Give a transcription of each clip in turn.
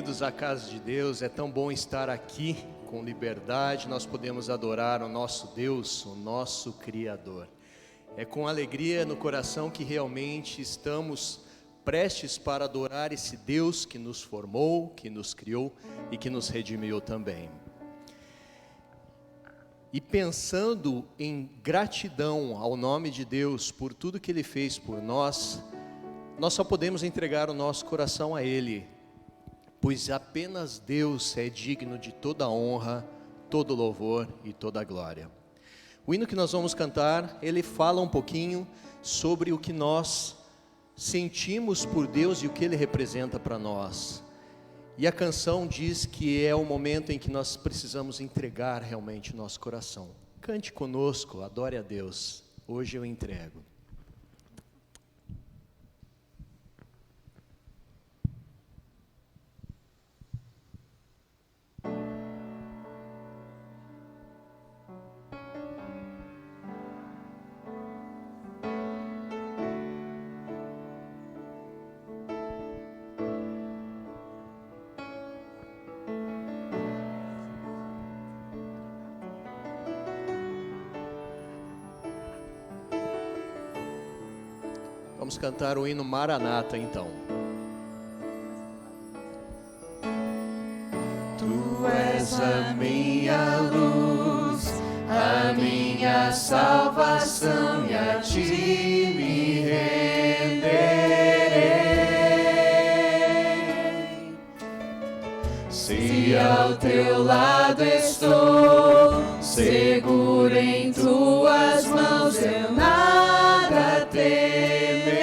bem-vindos à casa de Deus. É tão bom estar aqui com liberdade. Nós podemos adorar o nosso Deus, o nosso Criador. É com alegria no coração que realmente estamos prestes para adorar esse Deus que nos formou, que nos criou e que nos redimiu também. E pensando em gratidão ao nome de Deus por tudo que Ele fez por nós só podemos entregar o nosso coração a Ele, pois apenas Deus é digno de toda honra, todo louvor e toda glória. O hino que nós vamos cantar, ele fala um pouquinho sobre o que nós sentimos por Deus e o que Ele representa para nós. E a canção diz que é o momento em que nós precisamos entregar realmente o nosso coração. Cante conosco, adore a Deus. Hoje eu entrego. Vamos cantar o hino Maranata então. Tu és a minha luz, a minha salvação, e a ti me renderei. Se ao teu lado estou, seguro em tuas mãos, eu nada temerei.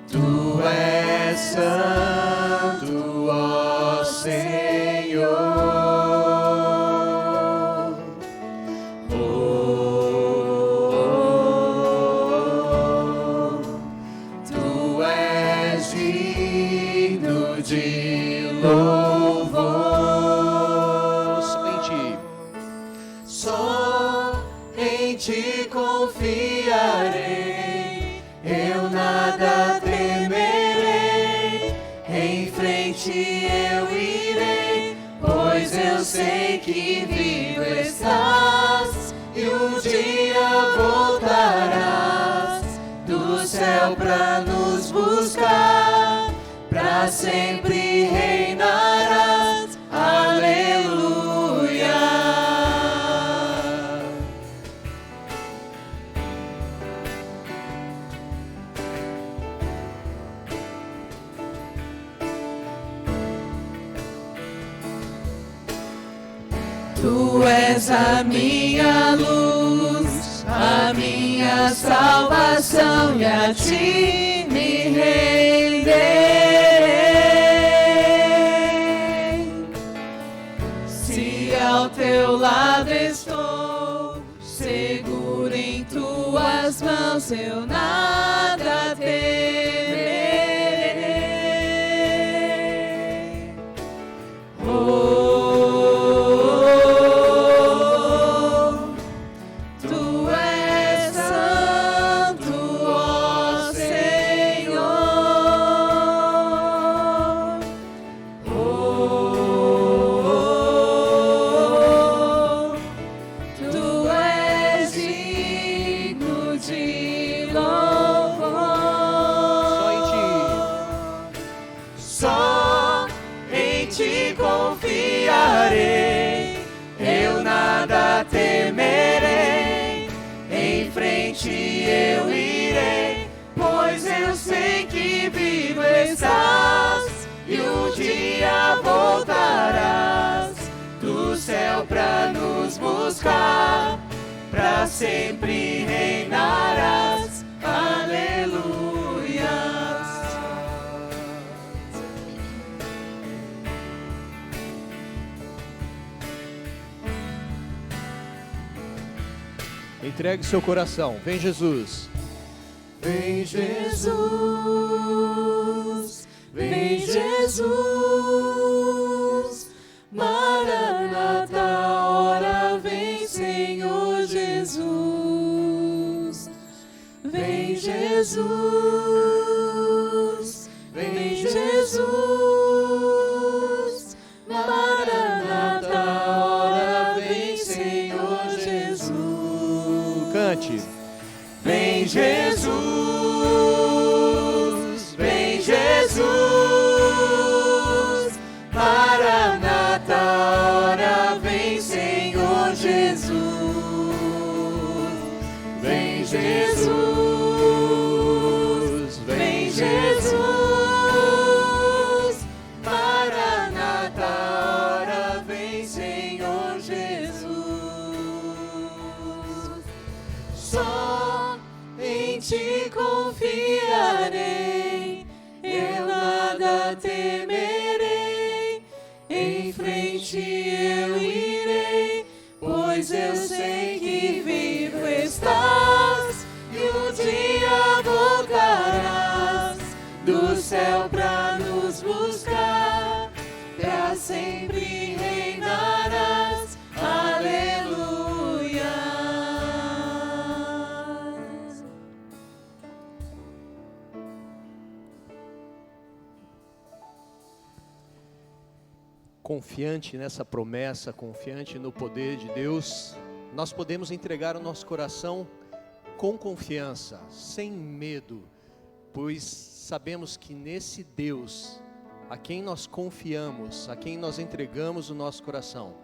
Tu és santo, ó Senhor. Tu és digno de louvor. Só em ti confiarei, eu nada temerei. Em frente eu irei, pois eu sei que vivo estás, e um dia voltarás do céu pra nos buscar, pra sempre reinarás. Aleluia. Tu és a minha luz, a minha salvação, e a ti me renderei. Se ao teu lado estou, seguro em tuas mãos, eu nada temerei. Tu és santo, ó Senhor. Tu és digno de louvor. Só em ti confiarei, eu nada temerei. Em frente eu irei, pois eu sei que vivo estás, e um dia voltarás do céu pra nos buscar, pra sempre reinarás. Aleluia. Entregue seu coração. Vem Jesus. Vem Jesus, vem Jesus, Maranata, ora vem Senhor Jesus. Jesus. Vem, Jesus. Vem, Jesus. Maranata, ora vem, Senhor Jesus. Cante. Vem, Jesus. Vem, Jesus. Maranata, ora vem, Senhor Jesus. Vem, Jesus. Vem, Jesus. Maranata, ora vem, Senhor Jesus. Só em ti confiarei, eu nada temerei. Em frente eu irei, pois eu sei que vivo estás, e um dia voltarás do céu pra nos buscar, pra sempre reinarás. Aleluia. Confiante nessa promessa, confiante no poder de Deus, nós podemos entregar o nosso coração com confiança, sem medo, pois sabemos que nesse Deus, a quem nós confiamos, a quem nós entregamos o nosso coração,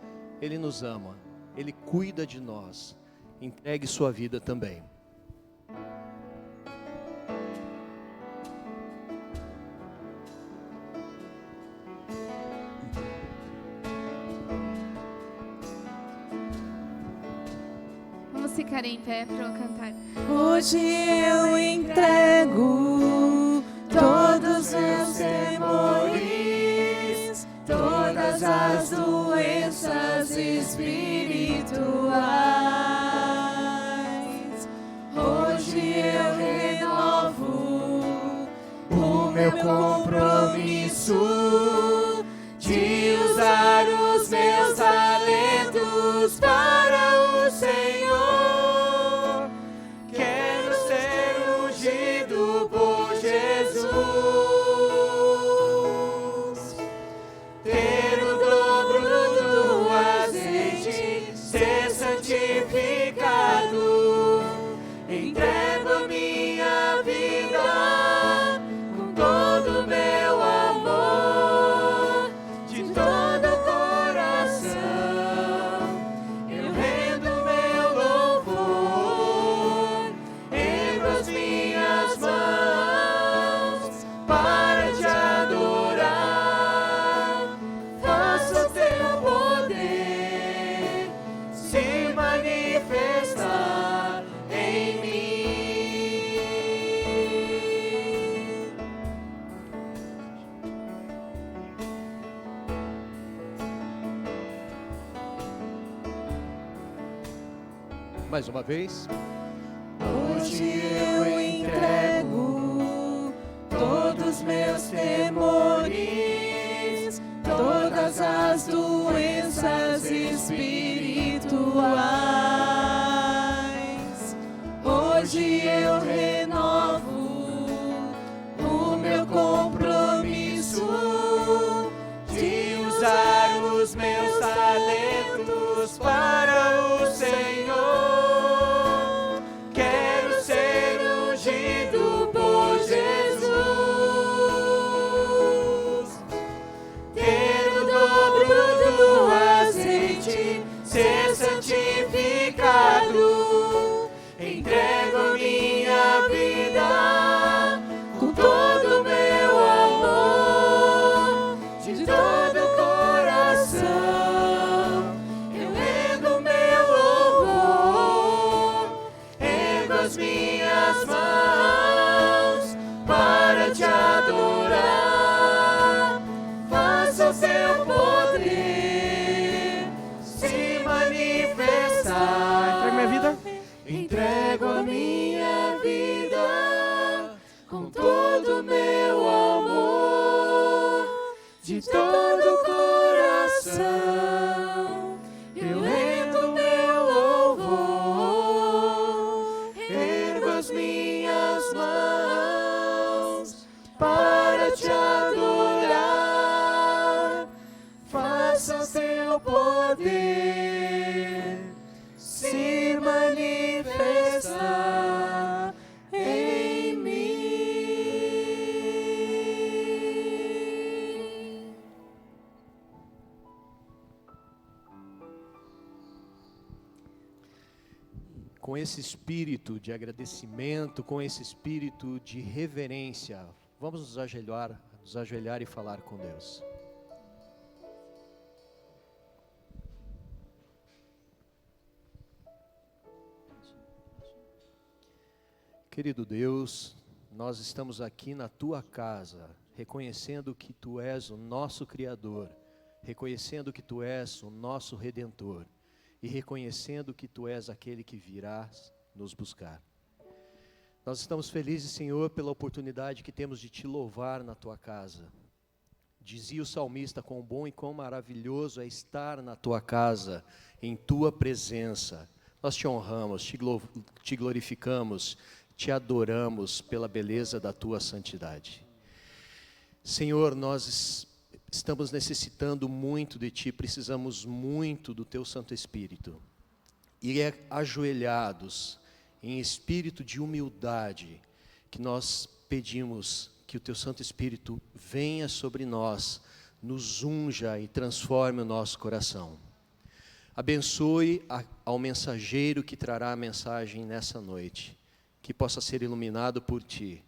Ele nos ama, Ele cuida de nós. Entregue sua vida também. Vamos ficar em pé para cantar. Hoje eu entrego todos meus temores, todas as doenças espirituais. Hoje eu renovo o meu compromisso de usar os meus talentos para o Senhor. Quero ser ungido por Jesus, ter o dobro do azeite, ser santificado. Entrego a minha vida com todo o meu amor, de todo o coração. Eu rendo meu louvor, ergo as minhas mãos para te adorar. Faça o teu poder se manifestar em mim. Mais uma vez. Hoje eu entrego todos meus temores, todas as doenças espirituais. Hoje eu renovo o meu compromisso de usar os meus talentos para o Senhor. Quero ser ungido por Jesus, ter o dobro do azeite, ser santificado. Entrego minha se manifesta em mim. Com esse espírito de agradecimento, com esse espírito de reverência, vamos nos ajoelhar e falar com Deus. Querido Deus, nós estamos aqui na Tua casa, reconhecendo que Tu és o nosso Criador, reconhecendo que Tu és o nosso Redentor e reconhecendo que Tu és aquele que virás nos buscar. Nós estamos felizes, Senhor, pela oportunidade que temos de Te louvar na Tua casa. Dizia o salmista: quão bom e quão maravilhoso é estar na Tua casa, em Tua presença. Nós Te honramos, Te glorificamos, Te adoramos pela beleza da Tua santidade. Senhor, nós estamos necessitando muito de Ti, precisamos muito do Teu Santo Espírito. E é ajoelhados, em espírito de humildade, que nós pedimos que o Teu Santo Espírito venha sobre nós, nos unja e transforme o nosso coração. Abençoe ao mensageiro que trará a mensagem nessa noite, que possa ser iluminado por Ti,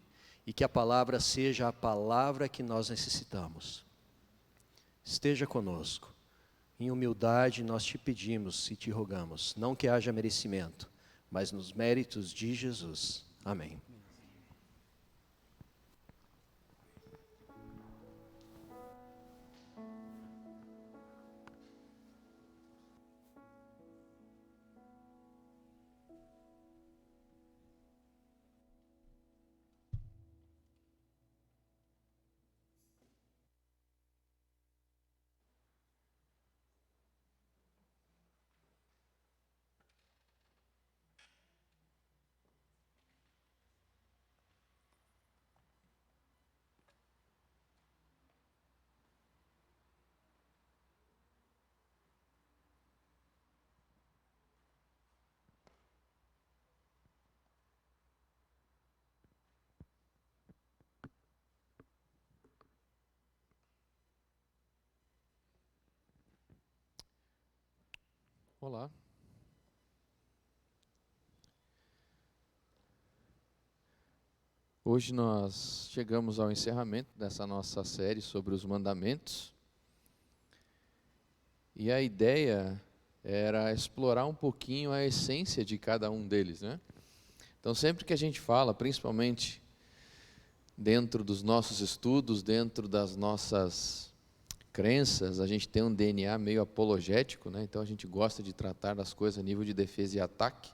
e que a palavra seja a palavra que nós necessitamos. Esteja conosco. Em humildade nós Te pedimos e Te rogamos, não que haja merecimento, mas nos méritos de Jesus. Amém. Olá. Hoje nós chegamos ao encerramento dessa nossa série sobre os mandamentos. E a ideia era explorar um pouquinho a essência de cada um deles, né? Então, sempre que a gente fala, principalmente dentro dos nossos estudos, dentro das nossas crenças, a gente tem um DNA meio apologético, né? Então a gente gosta de tratar das coisas a nível de defesa e ataque.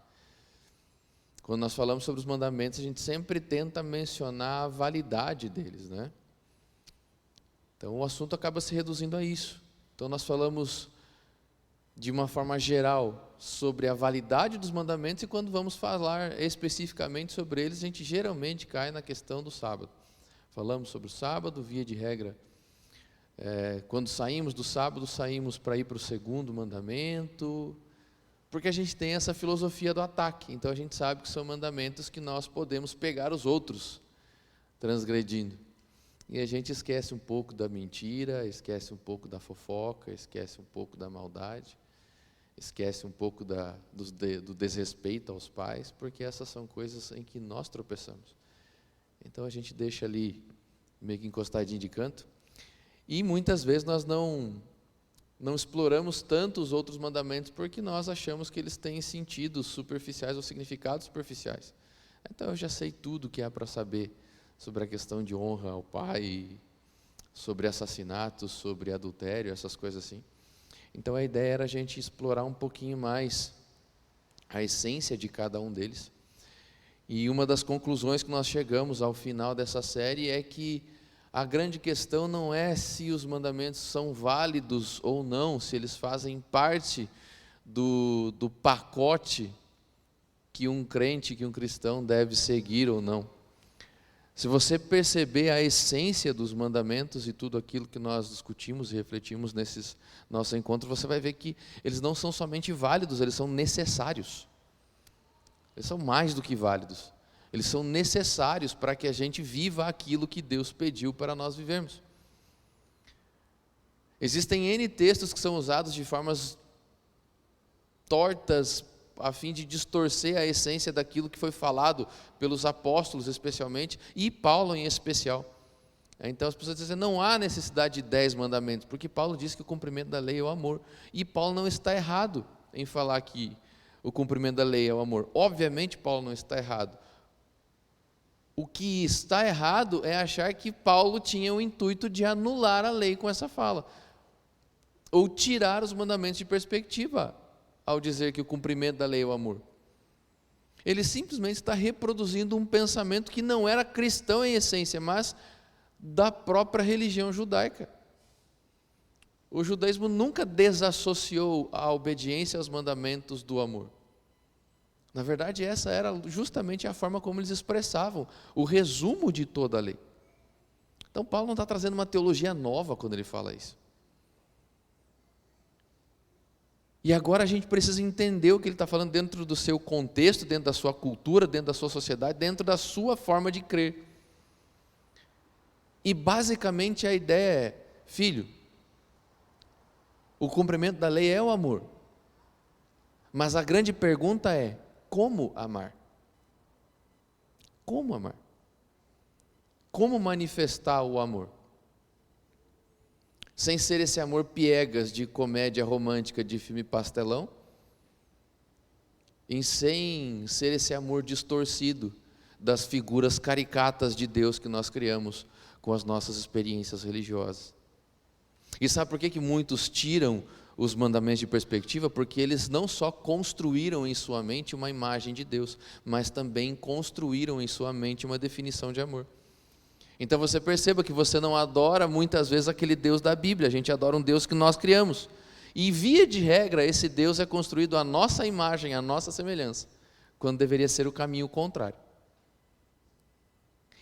Quando nós falamos sobre os mandamentos, a gente sempre tenta mencionar a validade deles, né? Então o assunto acaba se reduzindo a isso. Então nós falamos de uma forma geral sobre a validade dos mandamentos, e quando vamos falar especificamente sobre eles, a gente geralmente cai na questão do sábado. Falamos sobre o sábado, via de regra. Quando saímos do sábado, saímos para ir para o segundo mandamento, porque a gente tem essa filosofia do ataque. Então a gente sabe que são mandamentos que nós podemos pegar os outros transgredindo. E a gente esquece um pouco da mentira, esquece um pouco da fofoca, esquece um pouco da maldade, esquece um pouco do desrespeito aos pais, porque essas são coisas em que nós tropeçamos. Então a gente deixa ali meio que encostadinho de canto. E muitas vezes nós não exploramos tanto os outros mandamentos porque nós achamos que eles têm sentidos superficiais ou significados superficiais. Então eu já sei tudo que há para saber sobre a questão de honra ao pai, sobre assassinato, sobre adultério, essas coisas assim. Então a ideia era a gente explorar um pouquinho mais a essência de cada um deles. E uma das conclusões que nós chegamos ao final dessa série é que a grande questão não é se os mandamentos são válidos ou não, se eles fazem parte do pacote que um crente, que um cristão deve seguir ou não. Se você perceber a essência dos mandamentos e tudo aquilo que nós discutimos e refletimos nesses nossos encontros, você vai ver que eles não são somente válidos, eles são necessários. Eles são mais do que válidos. Eles são necessários para que a gente viva aquilo que Deus pediu para nós vivermos. Existem N textos que são usados de formas tortas, a fim de distorcer a essência daquilo que foi falado pelos apóstolos especialmente, e Paulo em especial. Então as pessoas dizem, não há necessidade de 10 mandamentos, porque Paulo diz que o cumprimento da lei é o amor. E Paulo não está errado em falar que o cumprimento da lei é o amor. Obviamente Paulo não está errado. O que está errado é achar que Paulo tinha o intuito de anular a lei com essa fala, ou tirar os mandamentos de perspectiva, ao dizer que o cumprimento da lei é o amor. Ele simplesmente está reproduzindo um pensamento que não era cristão em essência, mas da própria religião judaica. O judaísmo nunca desassociou a obediência aos mandamentos do amor. Na verdade, essa era justamente a forma como eles expressavam o resumo de toda a lei. Então, Paulo não está trazendo uma teologia nova quando ele fala isso. E agora a gente precisa entender o que ele está falando dentro do seu contexto, dentro da sua cultura, dentro da sua sociedade, dentro da sua forma de crer. E basicamente a ideia é, filho, o cumprimento da lei é o amor. Mas a grande pergunta é, como amar? Como amar? Como manifestar o amor? Sem ser esse amor piegas de comédia romântica de filme pastelão, e sem ser esse amor distorcido das figuras caricatas de Deus que nós criamos com as nossas experiências religiosas. E sabe por que muitos tiram os mandamentos de perspectiva? Porque eles não só construíram em sua mente uma imagem de Deus, mas também construíram em sua mente uma definição de amor. Então você perceba que você não adora muitas vezes aquele Deus da Bíblia, a gente adora um Deus que nós criamos. E via de regra, esse Deus é construído à nossa imagem, à nossa semelhança, quando deveria ser o caminho contrário.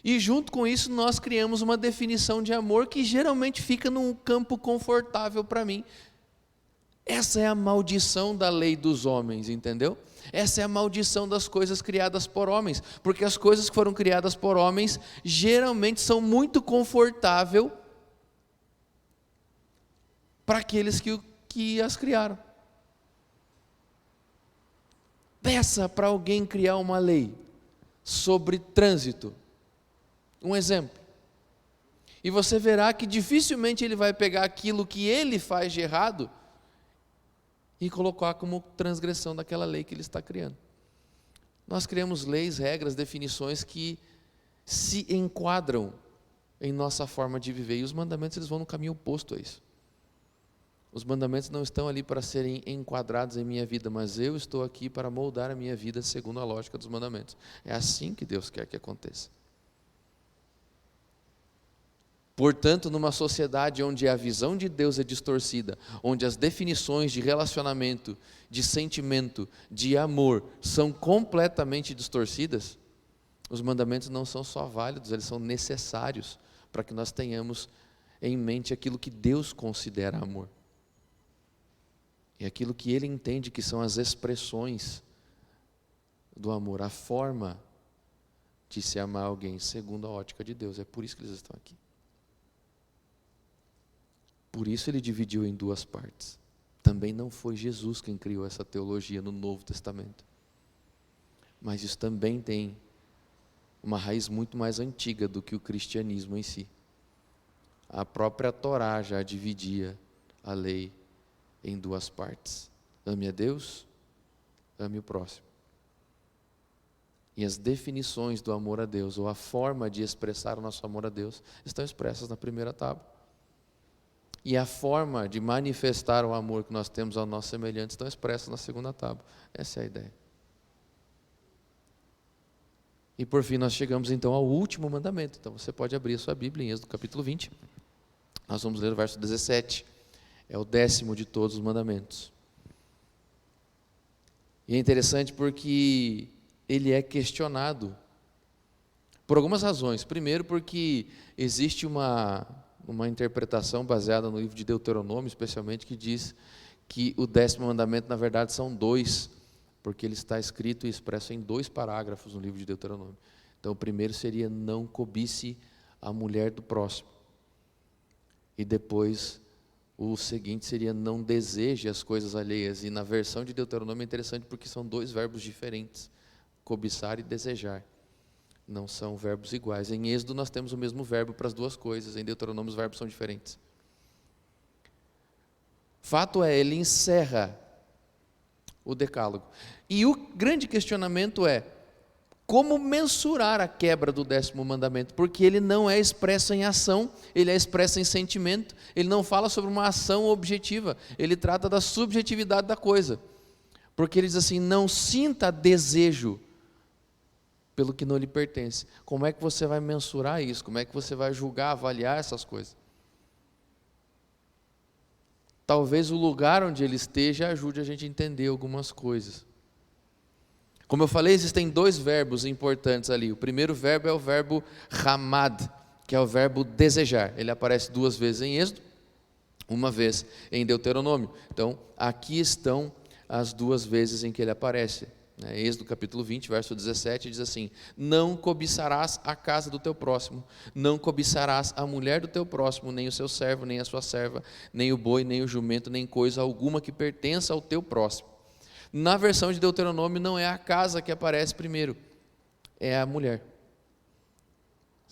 E junto com isso nós criamos uma definição de amor que geralmente fica num campo confortável para mim. Essa é a maldição da lei dos homens, entendeu? Essa é a maldição das coisas criadas por homens, porque as coisas que foram criadas por homens geralmente são muito confortáveis para aqueles que as criaram. Peça para alguém criar uma lei sobre trânsito, um exemplo, e você verá que dificilmente ele vai pegar aquilo que ele faz de errado e colocar como transgressão daquela lei que ele está criando. Nós criamos leis, regras, definições que se enquadram em nossa forma de viver, e os mandamentos eles vão no caminho oposto a isso. Os mandamentos não estão ali para serem enquadrados em minha vida, mas eu estou aqui para moldar a minha vida segundo a lógica dos mandamentos. É assim que Deus quer que aconteça. Portanto, numa sociedade onde a visão de Deus é distorcida, onde as definições de relacionamento, de sentimento, de amor são completamente distorcidas, os mandamentos não são só válidos, eles são necessários para que nós tenhamos em mente aquilo que Deus considera amor. E aquilo que Ele entende que são as expressões do amor, a forma de se amar alguém segundo a ótica de Deus. É por isso que eles estão aqui. Por isso ele dividiu em duas partes. Também não foi Jesus quem criou essa teologia no Novo Testamento. Mas isso também tem uma raiz muito mais antiga do que o cristianismo em si. A própria Torá já dividia a lei em duas partes. Ame a Deus, ame o próximo. E as definições do amor a Deus, ou a forma de expressar o nosso amor a Deus, estão expressas na primeira tábua. E a forma de manifestar o amor que nós temos ao nosso semelhante estão expressas na segunda tábua. Essa é a ideia. E por fim nós chegamos então ao último mandamento. Então você pode abrir a sua Bíblia em Êxodo capítulo 20. Nós vamos ler o verso 17. É o 10º de todos os mandamentos. E é interessante porque ele é questionado por algumas razões. Primeiro porque existe uma interpretação baseada no livro de Deuteronômio, especialmente, que diz que o 10º mandamento, na verdade, são 2 porque ele está escrito e expresso em 2 parágrafos no livro de Deuteronômio. Então, o primeiro seria: não cobice a mulher do próximo. E depois, o seguinte seria: não deseje as coisas alheias. E na versão de Deuteronômio é interessante porque são 2 verbos diferentes: cobiçar e desejar. Não são verbos iguais. Em Êxodo nós temos o mesmo verbo para as 2 coisas, em Deuteronômio os verbos são diferentes. Fato é, ele encerra o decálogo. E o grande questionamento é: como mensurar a quebra do 10º mandamento? Porque ele não é expresso em ação, ele é expresso em sentimento, ele não fala sobre uma ação objetiva, ele trata da subjetividade da coisa. Porque ele diz assim: não sinta desejo pelo que não lhe pertence. Como é que você vai mensurar isso? Como é que você vai julgar, avaliar essas coisas? Talvez o lugar onde ele esteja ajude a gente a entender algumas coisas. Como eu falei, existem 2 verbos importantes ali. O primeiro verbo é o verbo hamad, que é o verbo desejar. Ele aparece 2 vezes em Êxodo, 1 vez em Deuteronômio. Então, aqui estão as 2 vezes em que ele aparece. Êxodo capítulo 20, verso 17, diz assim: não cobiçarás a casa do teu próximo, não cobiçarás a mulher do teu próximo, nem o seu servo, nem a sua serva, nem o boi, nem o jumento, nem coisa alguma que pertença ao teu próximo. Na versão de Deuteronômio não é a casa que aparece primeiro, é a mulher.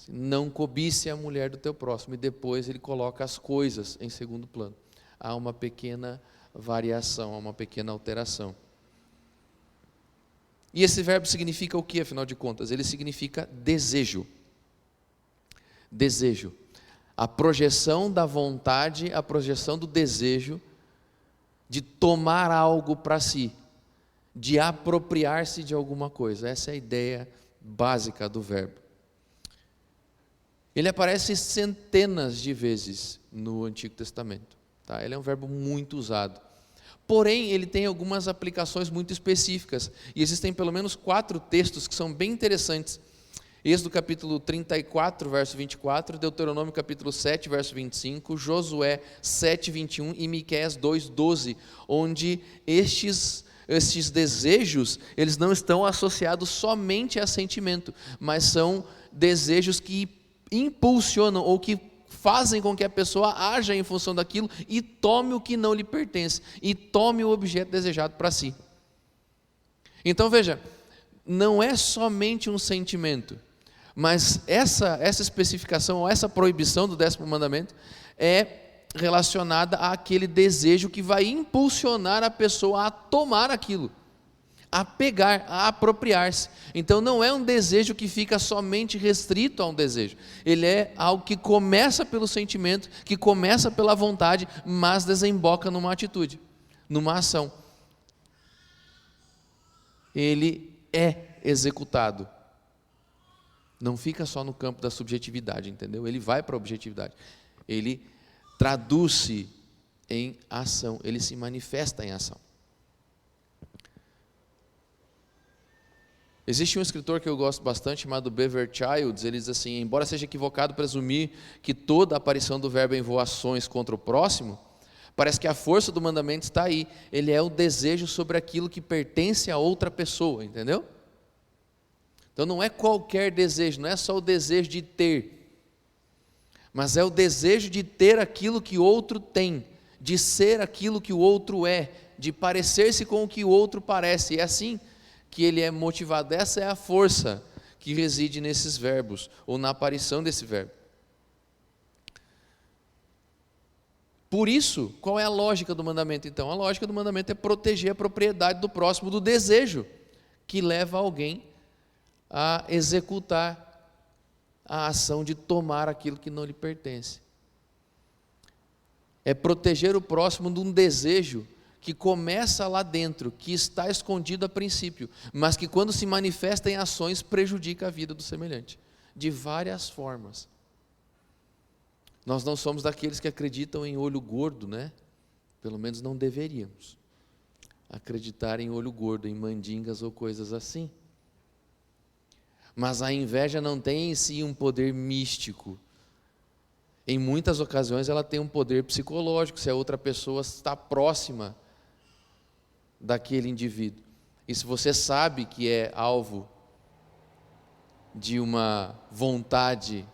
Não cobice a mulher do teu próximo, e depois ele coloca as coisas em segundo plano. Há uma pequena variação, há uma pequena alteração. E esse verbo significa o que, afinal de contas? Ele significa desejo. Desejo. A projeção da vontade, a projeção do desejo de tomar algo para si, de apropriar-se de alguma coisa. Essa é a ideia básica do verbo. Ele aparece centenas de vezes no Antigo Testamento. Tá? Ele é um verbo muito usado. Porém, ele tem algumas aplicações muito específicas. E existem pelo menos 4 textos que são bem interessantes. Êxodo capítulo 34, verso 24, Deuteronômio capítulo 7, verso 25, Josué 7, 21 e Miqueias 2, 12, onde estes desejos, eles não estão associados somente a sentimento, mas são desejos que impulsionam ou que fazem com que a pessoa haja em função daquilo e tome o que não lhe pertence, e tome o objeto desejado para si. Então veja, não é somente um sentimento, mas essa especificação, ou essa proibição do 10º mandamento, é relacionada àquele desejo que vai impulsionar a pessoa a tomar aquilo, a pegar, a apropriar-se. Então não é um desejo que fica somente restrito a um desejo, ele é algo que começa pelo sentimento, que começa pela vontade, mas desemboca numa atitude, numa ação. Ele é executado, não fica só no campo da subjetividade, entendeu? Ele vai para a objetividade, ele traduz-se em ação, ele se manifesta em ação. Existe um escritor que eu gosto bastante, chamado Bever Childs. Ele diz assim: embora seja equivocado presumir que toda a aparição do verbo em voações contra o próximo, parece que a força do mandamento está aí. Ele é o desejo sobre aquilo que pertence a outra pessoa, entendeu? Então não é qualquer desejo, não é só o desejo de ter, mas é o desejo de ter aquilo que o outro tem, de ser aquilo que o outro é, de parecer-se com o que o outro parece. E é assim que ele é motivado. Essa é a força que reside nesses verbos, ou na aparição desse verbo. Por isso, qual é a lógica do mandamento então? A lógica do mandamento é proteger a propriedade do próximo do desejo que leva alguém a executar a ação de tomar aquilo que não lhe pertence. É proteger o próximo de um desejo que começa lá dentro, que está escondido a princípio, mas que quando se manifesta em ações prejudica a vida do semelhante, de várias formas. Nós não somos daqueles que acreditam em olho gordo, né? Pelo menos não deveríamos acreditar em olho gordo, em mandingas ou coisas assim. Mas a inveja não tem em si um poder místico. Em muitas ocasiões ela tem um poder psicológico, se a outra pessoa está próxima daquele indivíduo. E se você sabe que é alvo de uma vontade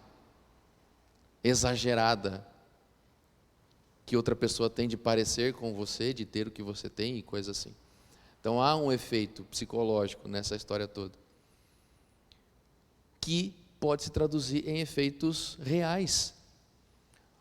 exagerada que outra pessoa tem de parecer com você, de ter o que você tem e coisas assim. Então há um efeito psicológico nessa história toda, que pode se traduzir em efeitos reais,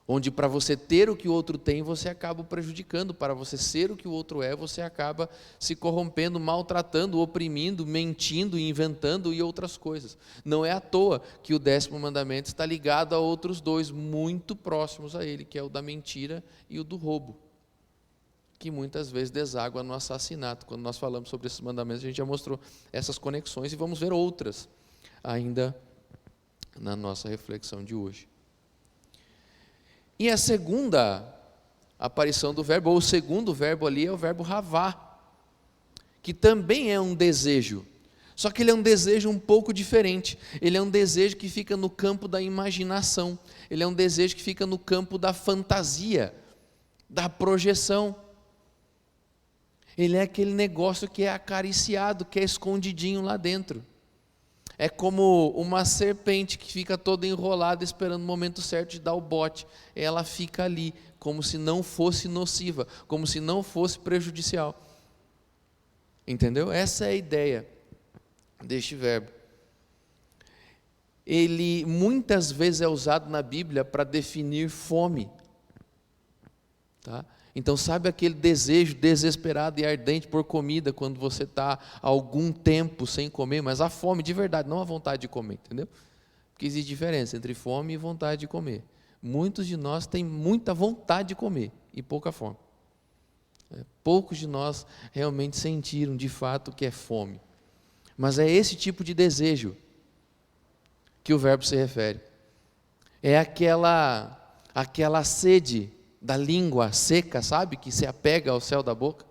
onde para você ter o que o outro tem, você acaba prejudicando, para você ser o que o outro é, você acaba se corrompendo, maltratando, oprimindo, mentindo, inventando e outras coisas. Não é à toa que o 10º mandamento está ligado a outros 2 muito próximos a ele, que é o da mentira e o do roubo, que muitas vezes deságua no assassinato. Quando nós falamos sobre esses mandamentos, a gente já mostrou essas conexões e vamos ver outras ainda na nossa reflexão de hoje. E a segunda aparição do verbo, ou o segundo verbo ali, é o verbo ravá, que também é um desejo, só que ele é um desejo um pouco diferente. Ele é um desejo que fica no campo da imaginação, ele é um desejo que fica no campo da fantasia, da projeção. Ele é aquele negócio que é acariciado, que é escondidinho lá dentro. É como uma serpente que fica toda enrolada esperando o momento certo de dar o bote. Ela fica ali, como se não fosse nociva, como se não fosse prejudicial. Entendeu? Essa é a ideia deste verbo. Ele muitas vezes é usado na Bíblia para definir fome. Tá? Então, sabe aquele desejo desesperado e ardente por comida, quando você está há algum tempo sem comer, mas a fome de verdade, não a vontade de comer, entendeu? Porque existe diferença entre fome e vontade de comer. Muitos de nós têm muita vontade de comer e pouca fome. Poucos de nós realmente sentiram de fato o que é fome. Mas é esse tipo de desejo que o verbo se refere. É aquela sede da língua seca, sabe? Que se apega ao céu da boca.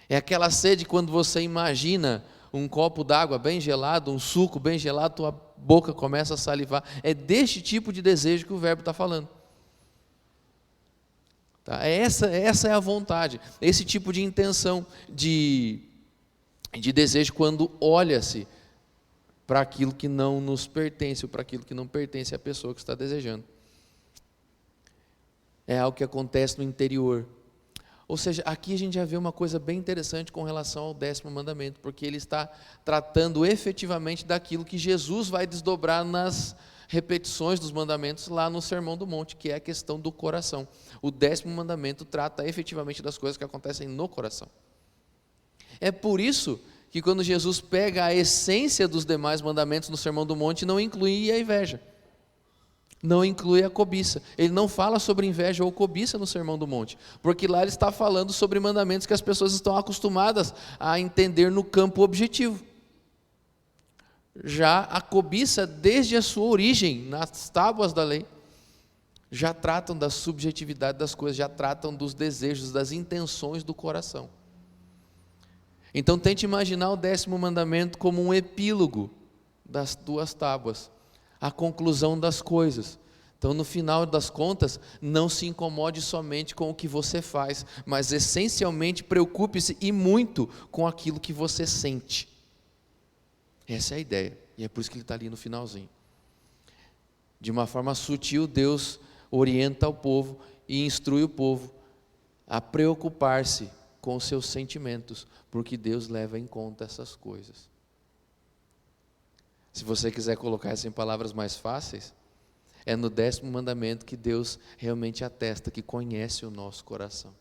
É aquela sede quando você imagina um copo d'água bem gelado, um suco bem gelado, tua boca começa a salivar. É deste tipo de desejo que o verbo está falando. Tá? Essa é a vontade, esse tipo de intenção, de desejo quando olha-se para aquilo que não nos pertence, ou para aquilo que não pertence à pessoa que está desejando. É algo que acontece no interior. Ou seja, aqui a gente já vê uma coisa bem interessante com relação ao 10º mandamento, porque ele está tratando efetivamente daquilo que Jesus vai desdobrar nas repetições dos mandamentos lá no Sermão do Monte, que é a questão do coração. O 10º mandamento trata efetivamente das coisas que acontecem no coração. É por isso que quando Jesus pega a essência dos demais mandamentos no Sermão do Monte, não inclui a inveja. Não inclui a cobiça. Ele não fala sobre inveja ou cobiça no Sermão do Monte, porque lá ele está falando sobre mandamentos que as pessoas estão acostumadas a entender no campo objetivo. Já a cobiça, desde a sua origem, nas tábuas da lei, já tratam da subjetividade das coisas, já tratam dos desejos, das intenções do coração. Então tente imaginar o 10º mandamento como um epílogo das 2 tábuas, a conclusão das coisas. Então, no final das contas, não se incomode somente com o que você faz, mas essencialmente preocupe-se e muito com aquilo que você sente. Essa é a ideia, e é por isso que ele está ali no finalzinho. De uma forma sutil, Deus orienta o povo e instrui o povo a preocupar-se com os seus sentimentos, porque Deus leva em conta essas coisas. Se você quiser colocar isso em palavras mais fáceis, é no 10º mandamento que Deus realmente atesta que conhece o nosso coração.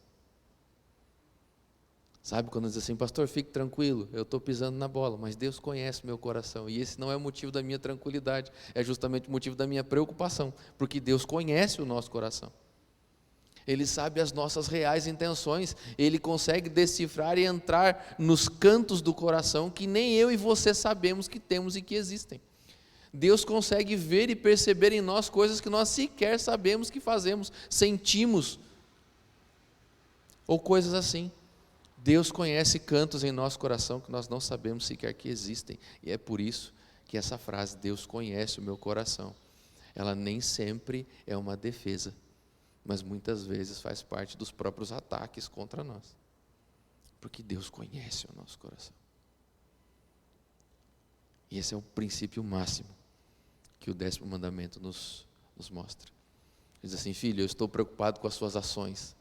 Sabe quando diz assim, pastor, fique tranquilo, eu estou pisando na bola, mas Deus conhece meu coração, e esse não é o motivo da minha tranquilidade, é justamente o motivo da minha preocupação, porque Deus conhece o nosso coração. Ele sabe as nossas reais intenções, Ele consegue decifrar e entrar nos cantos do coração que nem eu e você sabemos que temos e que existem. Deus consegue ver e perceber em nós coisas que nós sequer sabemos que fazemos, sentimos, ou coisas assim. Deus conhece cantos em nosso coração que nós não sabemos sequer que existem, e é por isso que essa frase, Deus conhece o meu coração, ela nem sempre é uma defesa, mas muitas vezes faz parte dos próprios ataques contra nós, porque Deus conhece o nosso coração. E esse é o princípio máximo que o 10º mandamento nos mostra. Diz assim: filho, eu estou preocupado com as suas ações.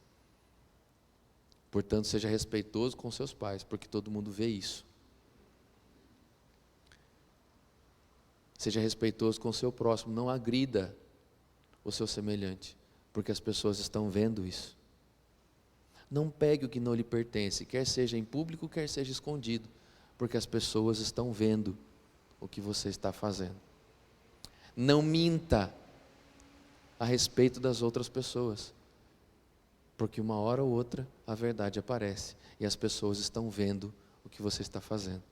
Portanto, seja respeitoso com seus pais, porque todo mundo vê isso. Seja respeitoso com o seu próximo, não agrida o seu semelhante, porque as pessoas estão vendo isso. Não pegue o que não lhe pertence, quer seja em público, quer seja escondido, porque as pessoas estão vendo o que você está fazendo. Não minta a respeito das outras pessoas, porque uma hora ou outra a verdade aparece e as pessoas estão vendo o que você está fazendo.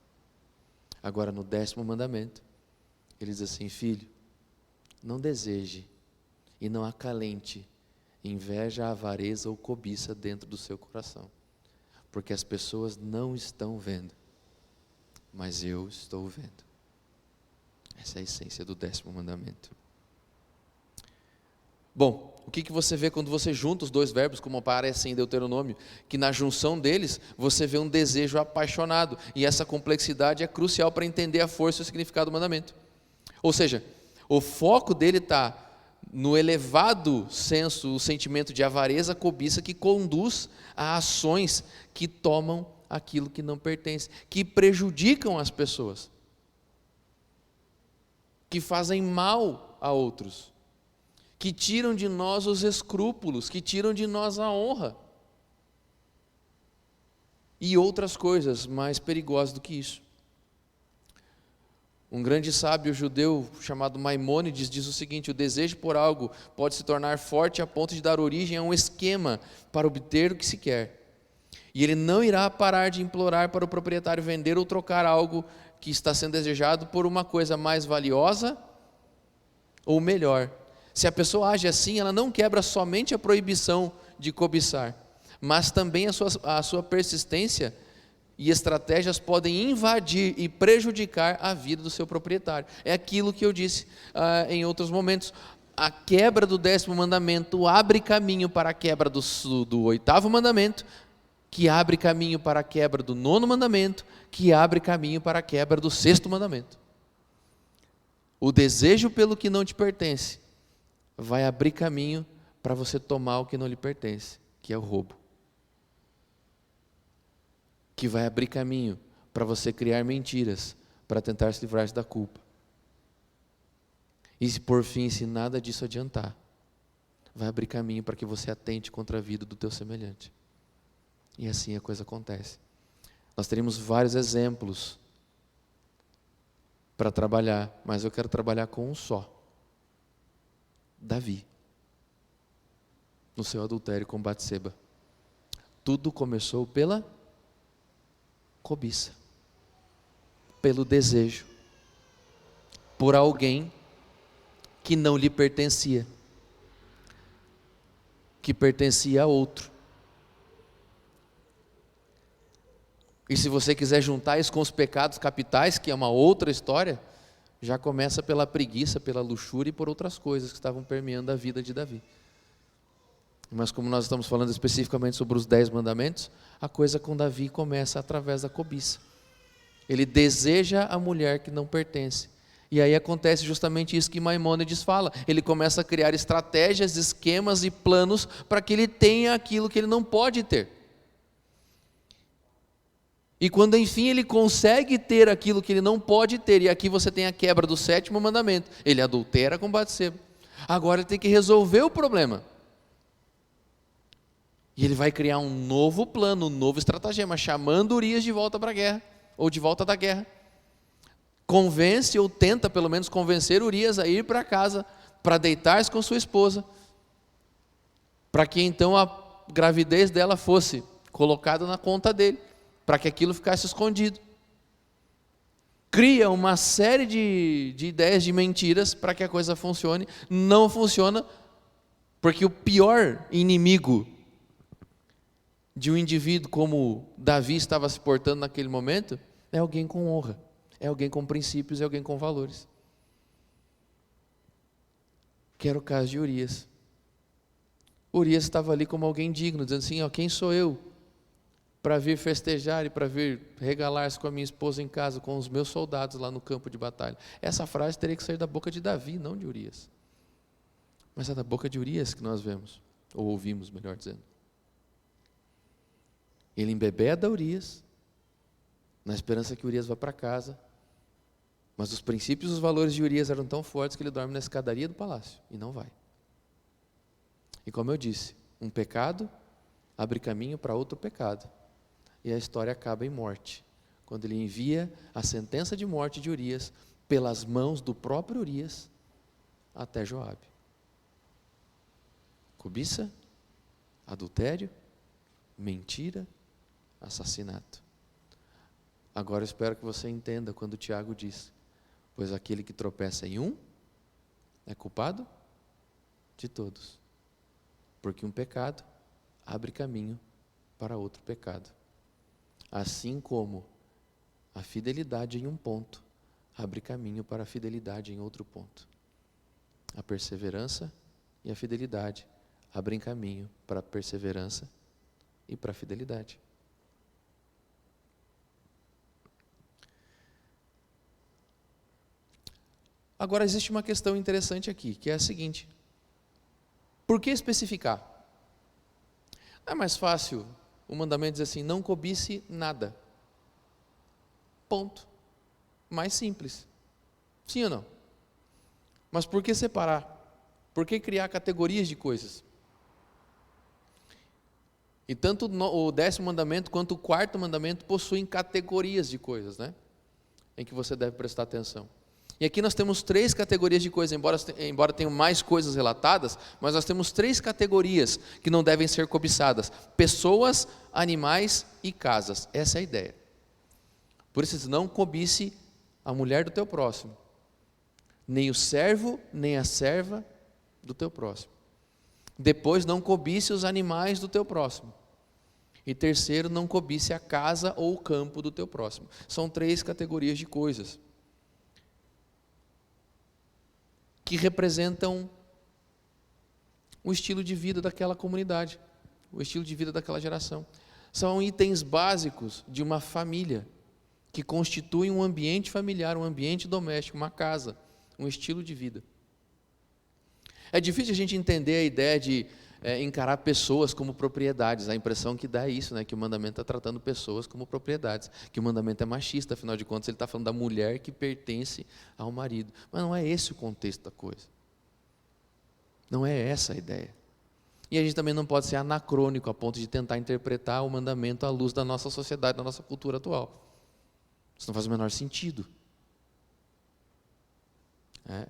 Agora, no 10º mandamento, ele diz assim: filho, não deseje e não acalente inveja, avareza ou cobiça dentro do seu coração, porque as pessoas não estão vendo, mas eu estou vendo. Essa é a essência do 10º mandamento. Bom, o que você vê quando você junta os dois verbos, como aparece em Deuteronômio? Que na junção deles, você vê um desejo apaixonado, e essa complexidade é crucial para entender a força e o significado do mandamento. Ou seja, o foco dele está no elevado senso, o sentimento de avareza, cobiça, que conduz a ações que tomam aquilo que não pertence, que prejudicam as pessoas, que fazem mal a outros, que tiram de nós os escrúpulos, que tiram de nós a honra, e outras coisas mais perigosas do que isso. Um grande sábio judeu chamado Maimônides diz o seguinte: o desejo por algo pode se tornar forte a ponto de dar origem a um esquema para obter o que se quer. E ele não irá parar de implorar para o proprietário vender ou trocar algo que está sendo desejado por uma coisa mais valiosa ou melhor. Se a pessoa age assim, ela não quebra somente a proibição de cobiçar, mas também a sua persistência e estratégias podem invadir e prejudicar a vida do seu proprietário. É aquilo que eu disse em outros momentos. A quebra do 10º mandamento abre caminho para a quebra do 8º mandamento, que abre caminho para a quebra do 9º mandamento, que abre caminho para a quebra do 6º mandamento. O desejo pelo que não te pertence vai abrir caminho para você tomar o que não lhe pertence, que é o roubo. Que vai abrir caminho para você criar mentiras, para tentar se livrar da culpa. E se por fim, se nada disso adiantar, vai abrir caminho para que você atente contra a vida do teu semelhante. E assim a coisa acontece. Nós teríamos vários exemplos para trabalhar, mas eu quero trabalhar com um só. Davi, no seu adultério com Batseba. Tudo começou pela cobiça, pelo desejo, por alguém que não lhe pertencia, que pertencia a outro. E se você quiser juntar isso com os pecados capitais, que é uma outra história, já começa pela preguiça, pela luxúria e por outras coisas que estavam permeando a vida de Davi. Mas como nós estamos falando especificamente sobre os 10 mandamentos, a coisa com Davi começa através da cobiça. Ele deseja a mulher que não pertence. E aí acontece justamente isso que Maimônides fala. Ele começa a criar estratégias, esquemas e planos para que ele tenha aquilo que ele não pode ter. E quando enfim ele consegue ter aquilo que ele não pode ter, e aqui você tem a quebra do 7º mandamento, ele adultera com Batseba. Agora ele tem que resolver o problema. E ele vai criar um novo plano, um novo estratagema, chamando Urias de volta para a guerra, ou de volta da guerra. Convence, ou tenta pelo menos convencer Urias a ir para casa, para deitar-se com sua esposa, para que então a gravidez dela fosse colocada na conta dele, para que aquilo ficasse escondido. Cria uma série de ideias de mentiras para que a coisa funcione. Não funciona, porque o pior inimigo de um indivíduo como Davi estava se portando naquele momento, é alguém com honra, é alguém com princípios, é alguém com valores. Que era o caso de Urias. Urias estava ali como alguém digno, dizendo assim: ó, quem sou eu para vir festejar e para vir regalar-se com a minha esposa em casa, com os meus soldados lá no campo de batalha. Essa frase teria que sair da boca de Davi, não de Urias. Mas é da boca de Urias que nós vemos, ou ouvimos, melhor dizendo. Ele embebeda Urias, na esperança que Urias vá para casa, mas os princípios e os valores de Urias eram tão fortes que ele dorme na escadaria do palácio, e não vai. E como eu disse, um pecado abre caminho para outro pecado. E a história acaba em morte, quando ele envia a sentença de morte de Urias, pelas mãos do próprio Urias, até Joabe. Cobiça, adultério, mentira, assassinato. Agora eu espero que você entenda quando Tiago diz: pois aquele que tropeça em um, é culpado de todos. Porque um pecado abre caminho para outro pecado. Assim como a fidelidade em um ponto abre caminho para a fidelidade em outro ponto. A perseverança e a fidelidade abrem caminho para a perseverança e para a fidelidade. Agora existe uma questão interessante aqui, que é a seguinte: por que especificar? É mais fácil o mandamento dizer assim: não cobice nada. Ponto. Mais simples. Sim ou não? Mas por que separar? Por que criar categorias de coisas? E tanto o 10º mandamento quanto o 4º mandamento possuem categorias de coisas, né? Em que você deve prestar atenção. E aqui nós temos 3 categorias de coisas, embora tenham mais coisas relatadas, mas nós temos 3 categorias que não devem ser cobiçadas: pessoas, animais e casas. Essa é a ideia. Por isso, não cobice a mulher do teu próximo, nem o servo, nem a serva do teu próximo. Depois, não cobice os animais do teu próximo. E terceiro, não cobice a casa ou o campo do teu próximo. São 3 categorias de coisas que representam o estilo de vida daquela comunidade, o estilo de vida daquela geração. São itens básicos de uma família, que constituem um ambiente familiar, um ambiente doméstico, uma casa, um estilo de vida. É difícil a gente entender a ideia de encarar pessoas como propriedades. A impressão que dá é isso, né? Que o mandamento está tratando pessoas como propriedades, que o mandamento é machista, afinal de contas ele está falando da mulher que pertence ao marido. Mas não é esse o contexto da coisa. Não é essa a ideia. E a gente também não pode ser anacrônico a ponto de tentar interpretar o mandamento à luz da nossa sociedade, da nossa cultura atual. Isso não faz o menor sentido.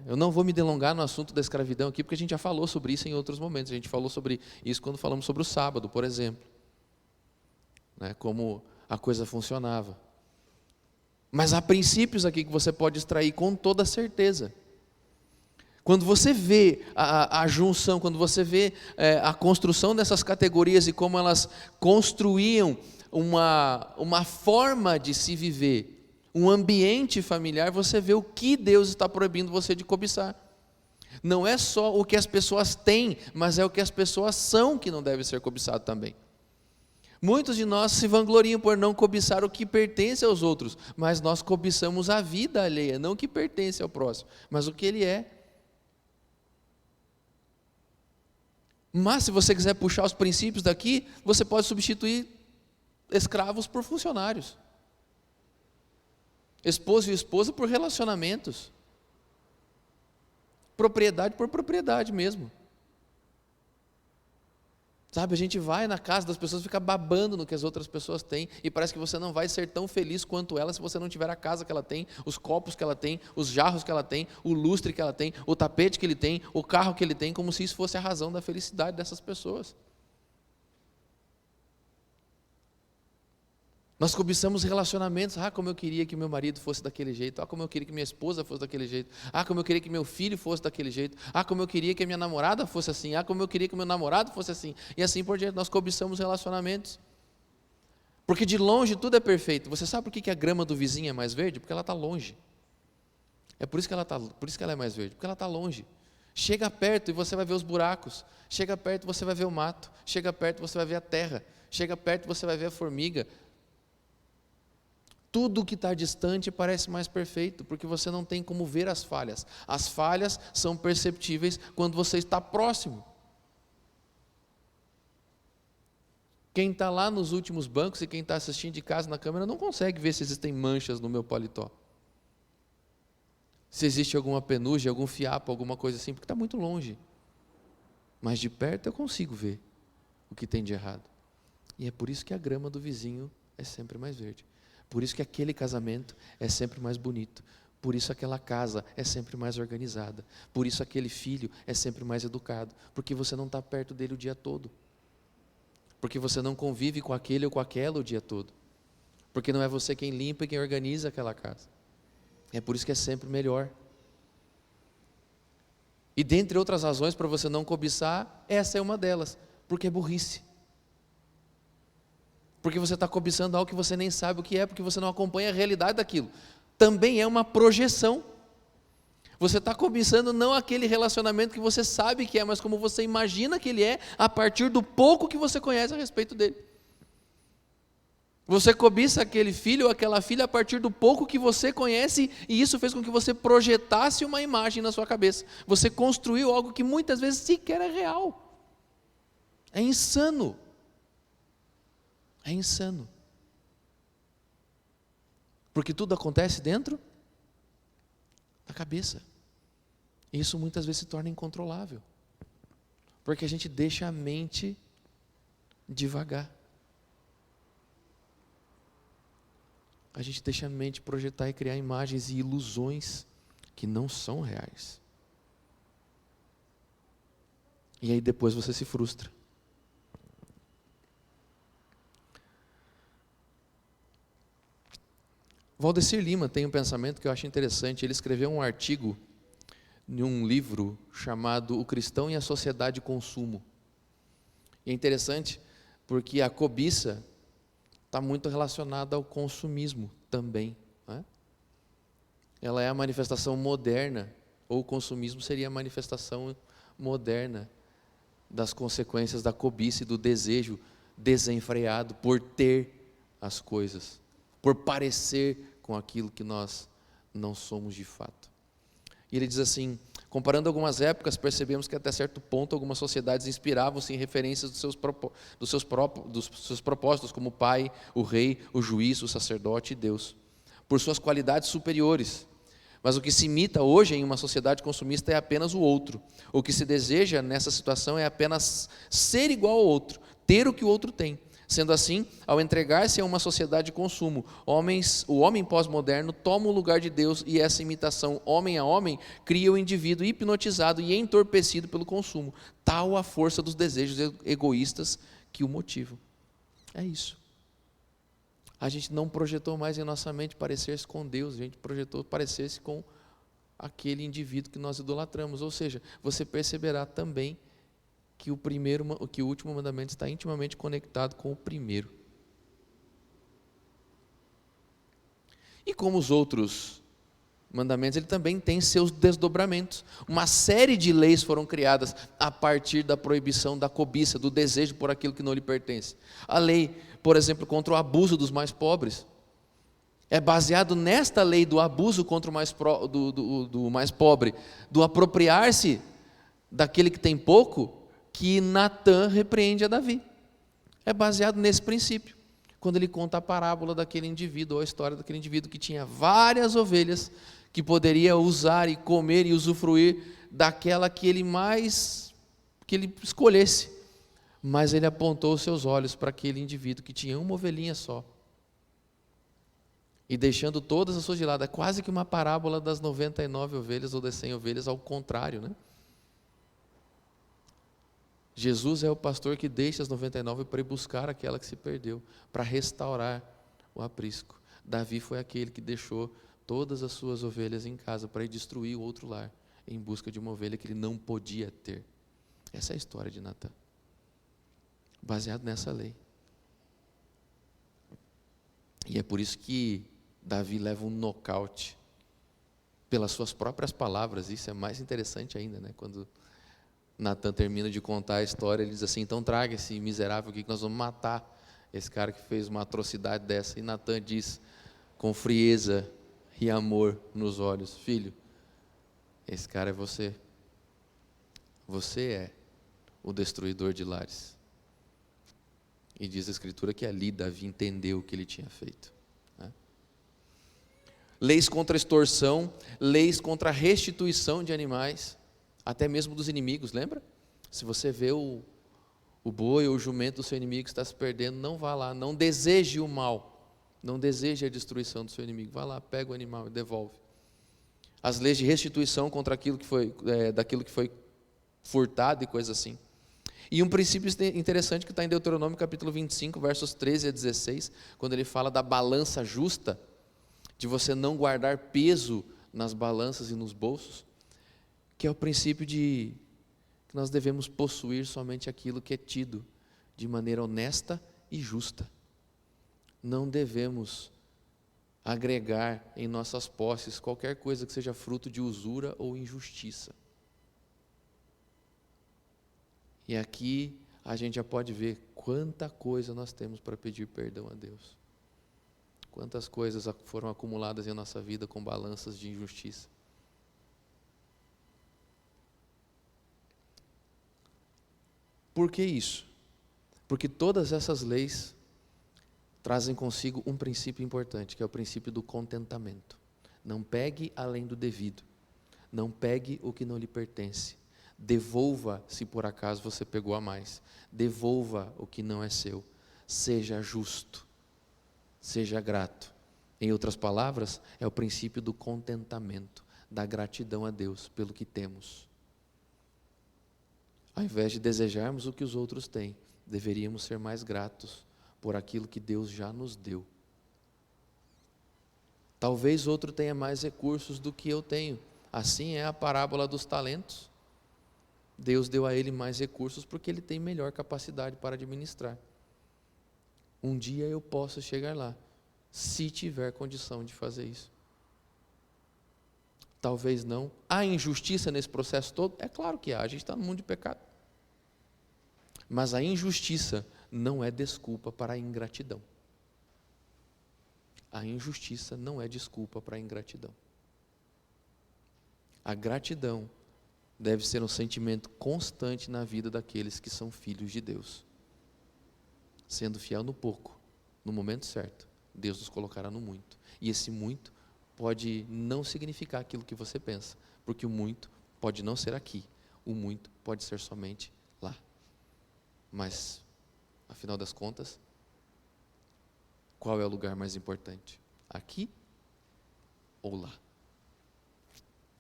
Eu não vou me delongar no assunto da escravidão aqui, porque a gente já falou sobre isso em outros momentos. A gente falou sobre isso quando falamos sobre o sábado, por exemplo. Como a coisa funcionava. Mas há princípios aqui que você pode extrair com toda certeza. Quando você vê a junção, quando você vê a construção dessas categorias e como elas construíam uma forma de se viver, um ambiente familiar, você vê o que Deus está proibindo você de cobiçar. Não é só o que as pessoas têm, mas é o que as pessoas são que não deve ser cobiçado também. Muitos de nós se vangloriam por não cobiçar o que pertence aos outros, mas nós cobiçamos a vida alheia, não o que pertence ao próximo, mas o que ele é. Mas se você quiser puxar os princípios daqui, você pode substituir escravos por funcionários. Esposo e esposa por relacionamentos. Propriedade por propriedade mesmo. Sabe, a gente vai na casa das pessoas, fica babando no que as outras pessoas têm, e parece que você não vai ser tão feliz quanto ela se você não tiver a casa que ela tem, os copos que ela tem, os jarros que ela tem, o lustre que ela tem, o tapete que ele tem, o carro que ele tem, como se isso fosse a razão da felicidade dessas pessoas. Nós cobiçamos relacionamentos. Como eu queria que meu marido fosse daquele jeito. Como eu queria que minha esposa fosse daquele jeito. Como eu queria que meu filho fosse daquele jeito. Como eu queria que a minha namorada fosse assim. Como eu queria que o meu namorado fosse assim. E assim por diante, nós cobiçamos relacionamentos. Porque de longe tudo é perfeito. Você sabe por que a grama do vizinho é mais verde? Porque ela está longe. É por isso que ela é mais verde, porque ela está longe. Chega perto e você vai ver os buracos. Chega perto e você vai ver o mato. Chega perto e você vai ver a terra. Chega perto e você vai ver a formiga. Tudo que está distante parece mais perfeito, porque você não tem como ver as falhas. As falhas são perceptíveis quando você está próximo. Quem está lá nos últimos bancos e quem está assistindo de casa na câmera não consegue ver se existem manchas no meu paletó. Se existe alguma penugem, algum fiapo, alguma coisa assim, porque está muito longe. Mas de perto eu consigo ver o que tem de errado. E é por isso que a grama do vizinho é sempre mais verde. Por isso que aquele casamento é sempre mais bonito. Por isso aquela casa é sempre mais organizada. Por isso aquele filho é sempre mais educado. Porque você não está perto dele o dia todo. Porque você não convive com aquele ou com aquela o dia todo. Porque não é você quem limpa e quem organiza aquela casa. É por isso que é sempre melhor. E dentre outras razões para você não cobiçar, essa é uma delas. Porque é burrice. Porque você está cobiçando algo que você nem sabe o que é, porque você não acompanha a realidade daquilo. Também é uma projeção. Você está cobiçando não aquele relacionamento que você sabe que é, mas como você imagina que ele é, a partir do pouco que você conhece a respeito dele. Você cobiça aquele filho ou aquela filha a partir do pouco que você conhece, e isso fez com que você projetasse uma imagem na sua cabeça. Você construiu algo que muitas vezes sequer é real. É insano. É insano. Porque tudo acontece dentro da cabeça. E isso muitas vezes se torna incontrolável. Porque a gente deixa a mente devagar. A gente deixa a mente projetar e criar imagens e ilusões que não são reais. E aí depois você se frustra. Valdecir Lima tem um pensamento que eu acho interessante. Ele escreveu um artigo em um livro chamado O Cristão e a Sociedade de Consumo. E é interessante porque a cobiça está muito relacionada ao consumismo também, né? Ela é a manifestação moderna, ou o consumismo seria a manifestação moderna das consequências da cobiça e do desejo desenfreado por ter as coisas, por parecer com aquilo que nós não somos de fato. E ele diz assim: comparando algumas épocas, percebemos que até certo ponto algumas sociedades inspiravam-se em referências dos seus propósitos, como o pai, o rei, o juiz, o sacerdote e Deus, por suas qualidades superiores. Mas o que se imita hoje em uma sociedade consumista é apenas o outro. O que se deseja nessa situação é apenas ser igual ao outro, ter o que o outro tem. Sendo assim, ao entregar-se a uma sociedade de consumo, o homem pós-moderno toma o lugar de Deus, e essa imitação homem a homem cria o indivíduo hipnotizado e entorpecido pelo consumo, tal a força dos desejos egoístas que o motivam. É isso. A gente não projetou mais em nossa mente parecer-se com Deus, a gente projetou parecer-se com aquele indivíduo que nós idolatramos. Ou seja, você perceberá também que o último mandamento está intimamente conectado com o primeiro. E como os outros mandamentos, ele também tem seus desdobramentos. Uma série de leis foram criadas a partir da proibição da cobiça, do desejo por aquilo que não lhe pertence. A lei, por exemplo, contra o abuso dos mais pobres, é baseado nesta lei do abuso contra o do mais pobre, do apropriar-se daquele que tem pouco, que Natã repreende a Davi. É baseado nesse princípio, quando ele conta a parábola daquele indivíduo, ou a história daquele indivíduo que tinha várias ovelhas, que poderia usar e comer e usufruir daquela que ele escolhesse, mas ele apontou os seus olhos para aquele indivíduo que tinha uma ovelhinha só, e deixando todas as suas de lado. É quase que uma parábola das 99 ovelhas ou das 100 ovelhas, ao contrário, né? Jesus é o pastor que deixa as 99 para ir buscar aquela que se perdeu, para restaurar o aprisco. Davi foi aquele que deixou todas as suas ovelhas em casa para ir destruir o outro lar, em busca de uma ovelha que ele não podia ter. Essa é a história de Natã, baseado nessa lei. E é por isso que Davi leva um nocaute pelas suas próprias palavras. Isso é mais interessante ainda, né? Quando Natan termina de contar a história, ele diz assim: então traga esse miserável aqui que nós vamos matar esse cara que fez uma atrocidade dessa. E Natan diz com frieza e amor nos olhos: filho, esse cara é você. Você é o destruidor de lares. E diz a Escritura que ali Davi entendeu o que ele tinha feito. Leis contra a extorsão, leis contra a restituição de animais, até mesmo dos inimigos, lembra? Se você vê o boi ou o jumento do seu inimigo que está se perdendo, não vá lá, não deseje o mal, não deseje a destruição do seu inimigo, vá lá, pega o animal e devolve. As leis de restituição contra aquilo que foi, daquilo que foi furtado e coisas assim. E um princípio interessante que está em Deuteronômio capítulo 25, versos 13 a 16, quando ele fala da balança justa, de você não guardar peso nas balanças e nos bolsos, que é o princípio de que nós devemos possuir somente aquilo que é tido de maneira honesta e justa. Não devemos agregar em nossas posses qualquer coisa que seja fruto de usura ou injustiça. E aqui a gente já pode ver quanta coisa nós temos para pedir perdão a Deus. Quantas coisas foram acumuladas em nossa vida com balanças de injustiça. Por que isso? Porque todas essas leis trazem consigo um princípio importante, que é o princípio do contentamento. Não pegue além do devido. Não pegue o que não lhe pertence. Devolva se por acaso você pegou a mais. Devolva o que não é seu. Seja justo. Seja grato. Em outras palavras, é o princípio do contentamento, da gratidão a Deus pelo que temos. Ao invés de desejarmos o que os outros têm, deveríamos ser mais gratos por aquilo que Deus já nos deu. Talvez outro tenha mais recursos do que eu tenho. Assim é a parábola dos talentos. Deus deu a ele mais recursos porque ele tem melhor capacidade para administrar. Um dia eu posso chegar lá, se tiver condição de fazer isso. Talvez não. Há injustiça nesse processo todo? É claro que há, a gente está no mundo de pecado. Mas a injustiça não é desculpa para a ingratidão. A injustiça não é desculpa para a ingratidão. A gratidão deve ser um sentimento constante na vida daqueles que são filhos de Deus. Sendo fiel no pouco, no momento certo, Deus nos colocará no muito. E esse muito pode não significar aquilo que você pensa, porque o muito pode não ser aqui, o muito pode ser somente lá. Mas, afinal das contas, qual é o lugar mais importante? Aqui ou lá?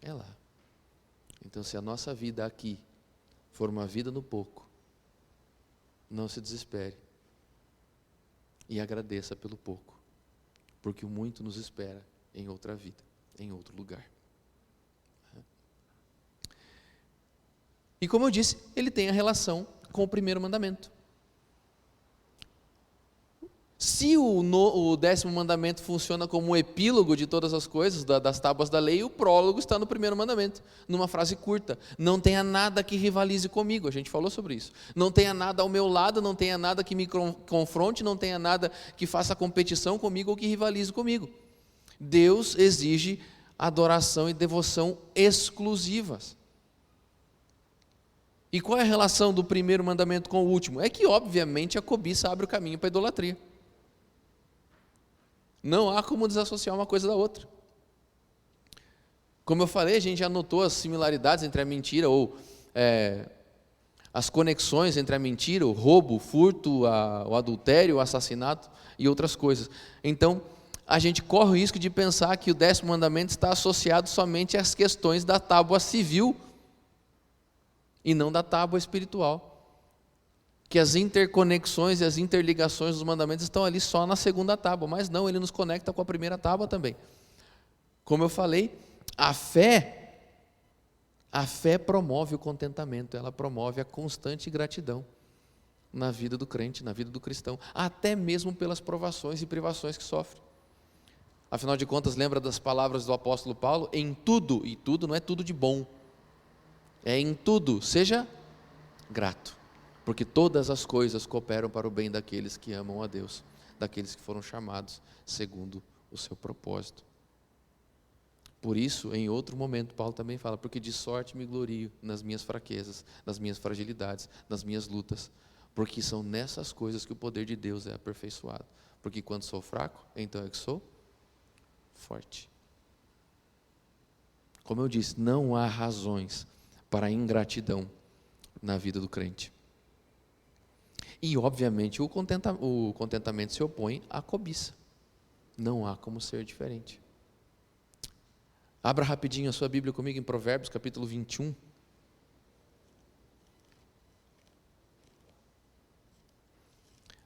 É lá. Então, se a nossa vida aqui for uma vida no pouco, não se desespere e agradeça pelo pouco, porque o muito nos espera em outra vida, em outro lugar. E como eu disse, ele tem a relação com o primeiro mandamento. Se o 10º mandamento funciona como um epílogo de todas as coisas, das tábuas da lei, o prólogo está no primeiro mandamento, numa frase curta: não tenha nada que rivalize comigo. A gente falou sobre isso. Não tenha nada ao meu lado, não tenha nada que me confronte, não tenha nada que faça competição comigo ou que rivalize comigo. Deus exige adoração e devoção exclusivas. E qual é a relação do primeiro mandamento com o último? É que, obviamente, a cobiça abre o caminho para a idolatria. Não há como desassociar uma coisa da outra. Como eu falei, a gente já notou as similaridades entre a mentira ou as conexões entre a mentira, o roubo, o furto, o adultério, o assassinato e outras coisas. Então, a gente corre o risco de pensar que o 10º mandamento está associado somente às questões da tábua civil e não da tábua espiritual. Que as interconexões e as interligações dos mandamentos estão ali só na segunda tábua, mas não, ele nos conecta com a primeira tábua também. Como eu falei, a fé promove o contentamento, ela promove a constante gratidão na vida do crente, na vida do cristão, até mesmo pelas provações e privações que sofre. Afinal de contas, lembra das palavras do apóstolo Paulo? Em tudo, e tudo não é tudo de bom, é em tudo, seja grato, porque todas as coisas cooperam para o bem daqueles que amam a Deus, daqueles que foram chamados segundo o seu propósito. Por isso, em outro momento, Paulo também fala, porque de sorte me glorio nas minhas fraquezas, nas minhas fragilidades, nas minhas lutas, porque são nessas coisas que o poder de Deus é aperfeiçoado. Porque quando sou fraco, então é que sou forte. Como eu disse, não há razões para a ingratidão na vida do crente. E, obviamente, o contentamento se opõe à cobiça. Não há como ser diferente. Abra rapidinho a sua Bíblia comigo em Provérbios, capítulo 21.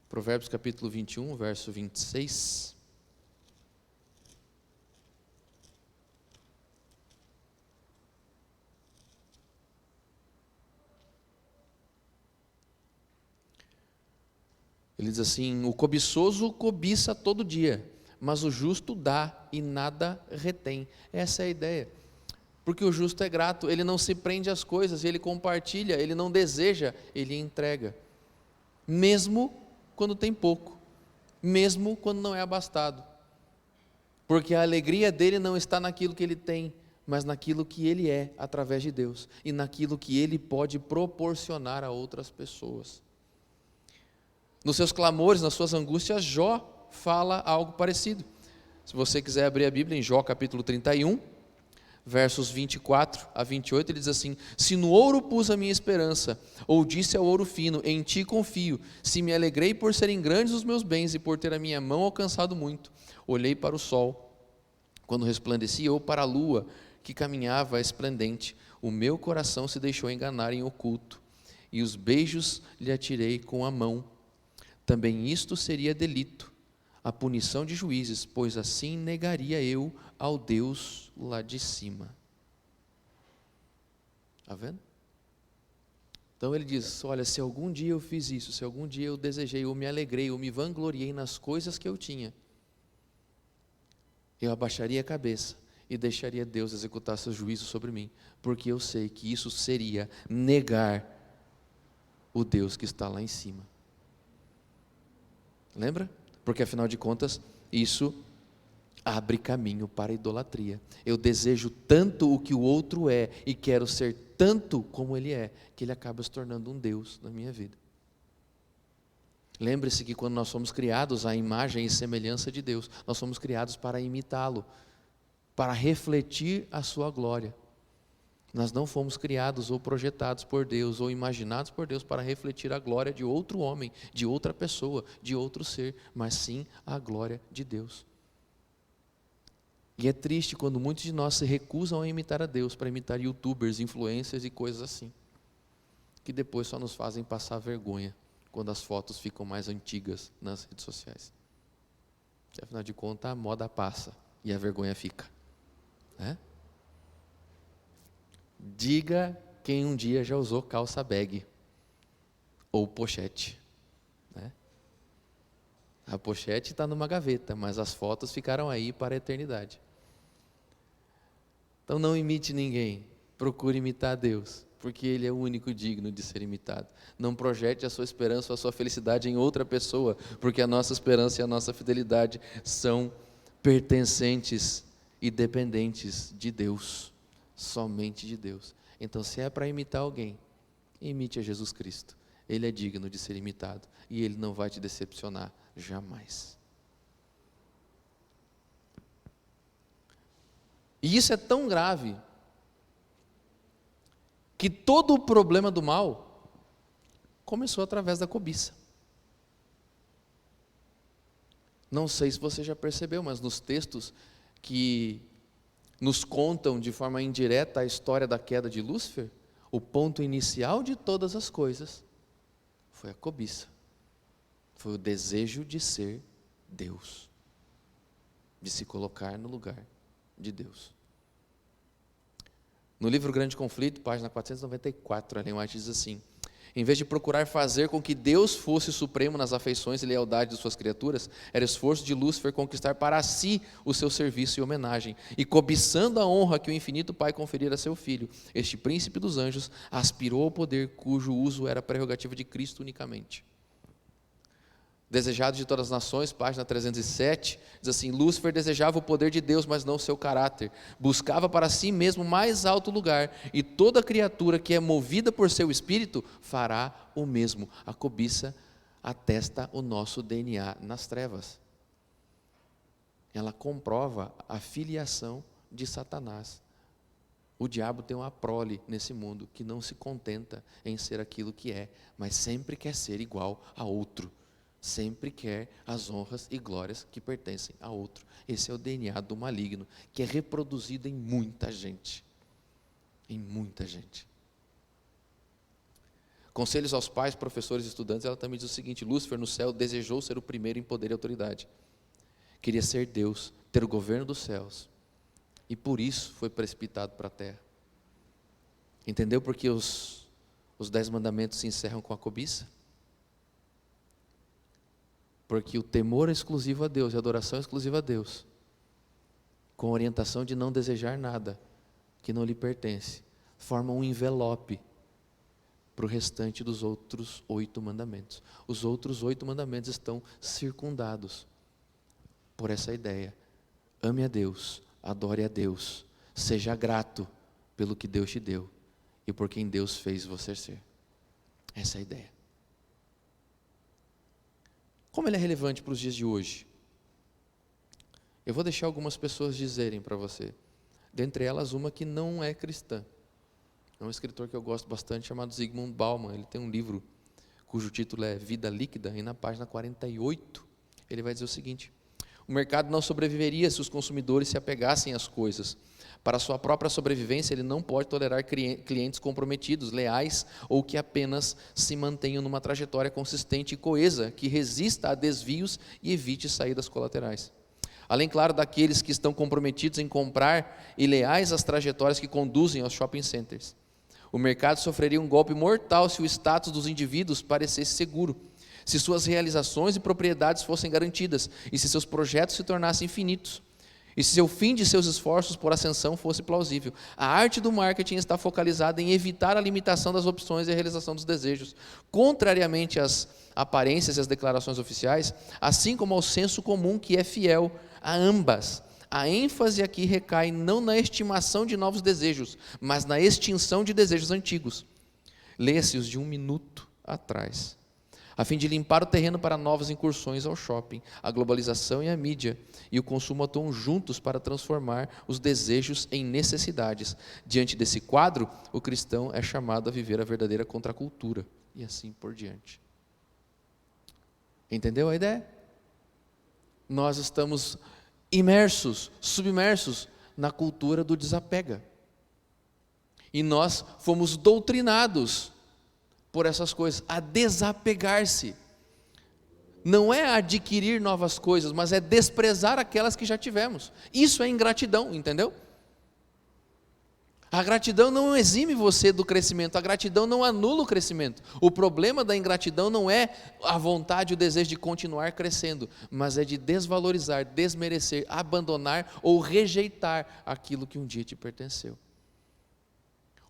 Provérbios, capítulo 21, verso 26. Ele diz assim: o cobiçoso cobiça todo dia, mas o justo dá e nada retém. Essa é a ideia. Porque o justo é grato, ele não se prende às coisas, ele compartilha, ele não deseja, ele entrega. Mesmo quando tem pouco, mesmo quando não é abastado. Porque a alegria dele não está naquilo que ele tem, mas naquilo que ele é através de Deus e naquilo que ele pode proporcionar a outras pessoas. Nos seus clamores, nas suas angústias, Jó fala algo parecido. Se você quiser abrir a Bíblia em Jó capítulo 31, versos 24 a 28, ele diz assim: se no ouro pus a minha esperança, ou disse ao ouro fino, em ti confio, se me alegrei por serem grandes os meus bens e por ter a minha mão alcançado muito, olhei para o sol, quando resplandecia, ou para a lua, que caminhava esplendente, o meu coração se deixou enganar em oculto, e os beijos lhe atirei com a mão. Também isto seria delito, a punição de juízes, pois assim negaria eu ao Deus lá de cima. Está vendo? Então ele diz, olha, se algum dia eu fiz isso, se algum dia eu desejei, eu me alegrei, eu me vangloriei nas coisas que eu tinha, eu abaixaria a cabeça e deixaria Deus executar seu juízo sobre mim, porque eu sei que isso seria negar o Deus que está lá em cima. Lembra? Porque afinal de contas, isso abre caminho para a idolatria. Eu desejo tanto o que o outro é e quero ser tanto como ele é, que ele acaba se tornando um Deus na minha vida. Lembre-se que quando nós somos criados à imagem e semelhança de Deus, nós somos criados para imitá-lo, para refletir a sua glória. Nós não fomos criados ou projetados por Deus ou imaginados por Deus para refletir a glória de outro homem, de outra pessoa, de outro ser, mas sim a glória de Deus. E é triste quando muitos de nós se recusam a imitar a Deus, para imitar youtubers, influencers e coisas assim, que depois só nos fazem passar vergonha quando as fotos ficam mais antigas nas redes sociais. E, afinal de contas, a moda passa e a vergonha fica. Né? Diga quem um dia já usou calça bag ou pochete. Né? A pochete está numa gaveta, mas as fotos ficaram aí para a eternidade. Então não imite ninguém, procure imitar a Deus, porque Ele é o único digno de ser imitado. Não projete a sua esperança ou a sua felicidade em outra pessoa, porque a nossa esperança e a nossa fidelidade são pertencentes e dependentes de Deus. Somente de Deus. Então, se é para imitar alguém, imite a Jesus Cristo. Ele é digno de ser imitado e Ele não vai te decepcionar jamais. E isso é tão grave que todo o problema do mal começou através da cobiça. Não sei se você já percebeu, mas nos textos que nos contam de forma indireta a história da queda de Lúcifer, o ponto inicial de todas as coisas foi a cobiça. Foi o desejo de ser Deus, de se colocar no lugar de Deus. No livro Grande Conflito, página 494, Ellen White diz assim: Em vez de procurar fazer com que Deus fosse supremo nas afeições e lealdade de suas criaturas, era esforço de Lúcifer conquistar para si o seu serviço e homenagem. E cobiçando a honra que o infinito Pai conferira a seu Filho, este príncipe dos anjos aspirou ao poder cujo uso era prerrogativa de Cristo unicamente. Desejado de todas as nações, página 307, diz assim: Lúcifer desejava o poder de Deus, mas não o seu caráter. Buscava para si mesmo mais alto lugar, e toda criatura que é movida por seu espírito fará o mesmo. A cobiça atesta o nosso DNA nas trevas. Ela comprova a filiação de Satanás. O diabo tem uma prole nesse mundo que não se contenta em ser aquilo que é, mas sempre quer ser igual a outro. Sempre quer as honras e glórias que pertencem a outro. Esse é o DNA do maligno, que é reproduzido em muita gente. Em muita gente. Conselhos aos pais, professores e estudantes, ela também diz o seguinte: Lúcifer no céu desejou ser o primeiro em poder e autoridade. Queria ser Deus, ter o governo dos céus. E por isso foi precipitado para a terra. Entendeu por que os 10 mandamentos se encerram com a cobiça? Porque o temor exclusivo a Deus e a adoração exclusiva a Deus, com orientação de não desejar nada que não lhe pertence, formam um envelope para o restante dos outros 8 mandamentos. Os outros 8 mandamentos estão circundados por essa ideia: ame a Deus, adore a Deus, seja grato pelo que Deus te deu e por quem Deus fez você ser. Essa é a ideia. Como ele é relevante para os dias de hoje? Eu vou deixar algumas pessoas dizerem para você. Dentre elas, uma que não é cristã. É um escritor que eu gosto bastante, chamado Zygmunt Bauman. Ele tem um livro cujo título é Vida Líquida, e na página 48 ele vai dizer o seguinte: o mercado não sobreviveria se os consumidores se apegassem às coisas. Para sua própria sobrevivência, ele não pode tolerar clientes comprometidos, leais ou que apenas se mantenham numa trajetória consistente e coesa, que resista a desvios e evite saídas colaterais. Além, claro, daqueles que estão comprometidos em comprar e leais às trajetórias que conduzem aos shopping centers. O mercado sofreria um golpe mortal se o status dos indivíduos parecesse seguro, se suas realizações e propriedades fossem garantidas e se seus projetos se tornassem infinitos. E se o fim de seus esforços por ascensão fosse plausível. A arte do marketing está focalizada em evitar a limitação das opções e a realização dos desejos. Contrariamente às aparências e às declarações oficiais, assim como ao senso comum que é fiel a ambas, a ênfase aqui recai não na estimação de novos desejos, mas na extinção de desejos antigos. Leia-se os de 1 minuto atrás, a fim de limpar o terreno para novas incursões ao shopping. A globalização e a mídia e o consumo atuam juntos para transformar os desejos em necessidades. Diante desse quadro, o cristão é chamado a viver a verdadeira contracultura, e assim por diante. Entendeu a ideia? Nós estamos imersos, submersos na cultura do desapega. E nós fomos doutrinados por essas coisas, a desapegar-se. Não é adquirir novas coisas, mas é desprezar aquelas que já tivemos. Isso é ingratidão, entendeu? A gratidão não exime você do crescimento, a gratidão não anula o crescimento. O problema da ingratidão não é a vontade e o desejo de continuar crescendo, mas é de desvalorizar, desmerecer, abandonar ou rejeitar aquilo que um dia te pertenceu.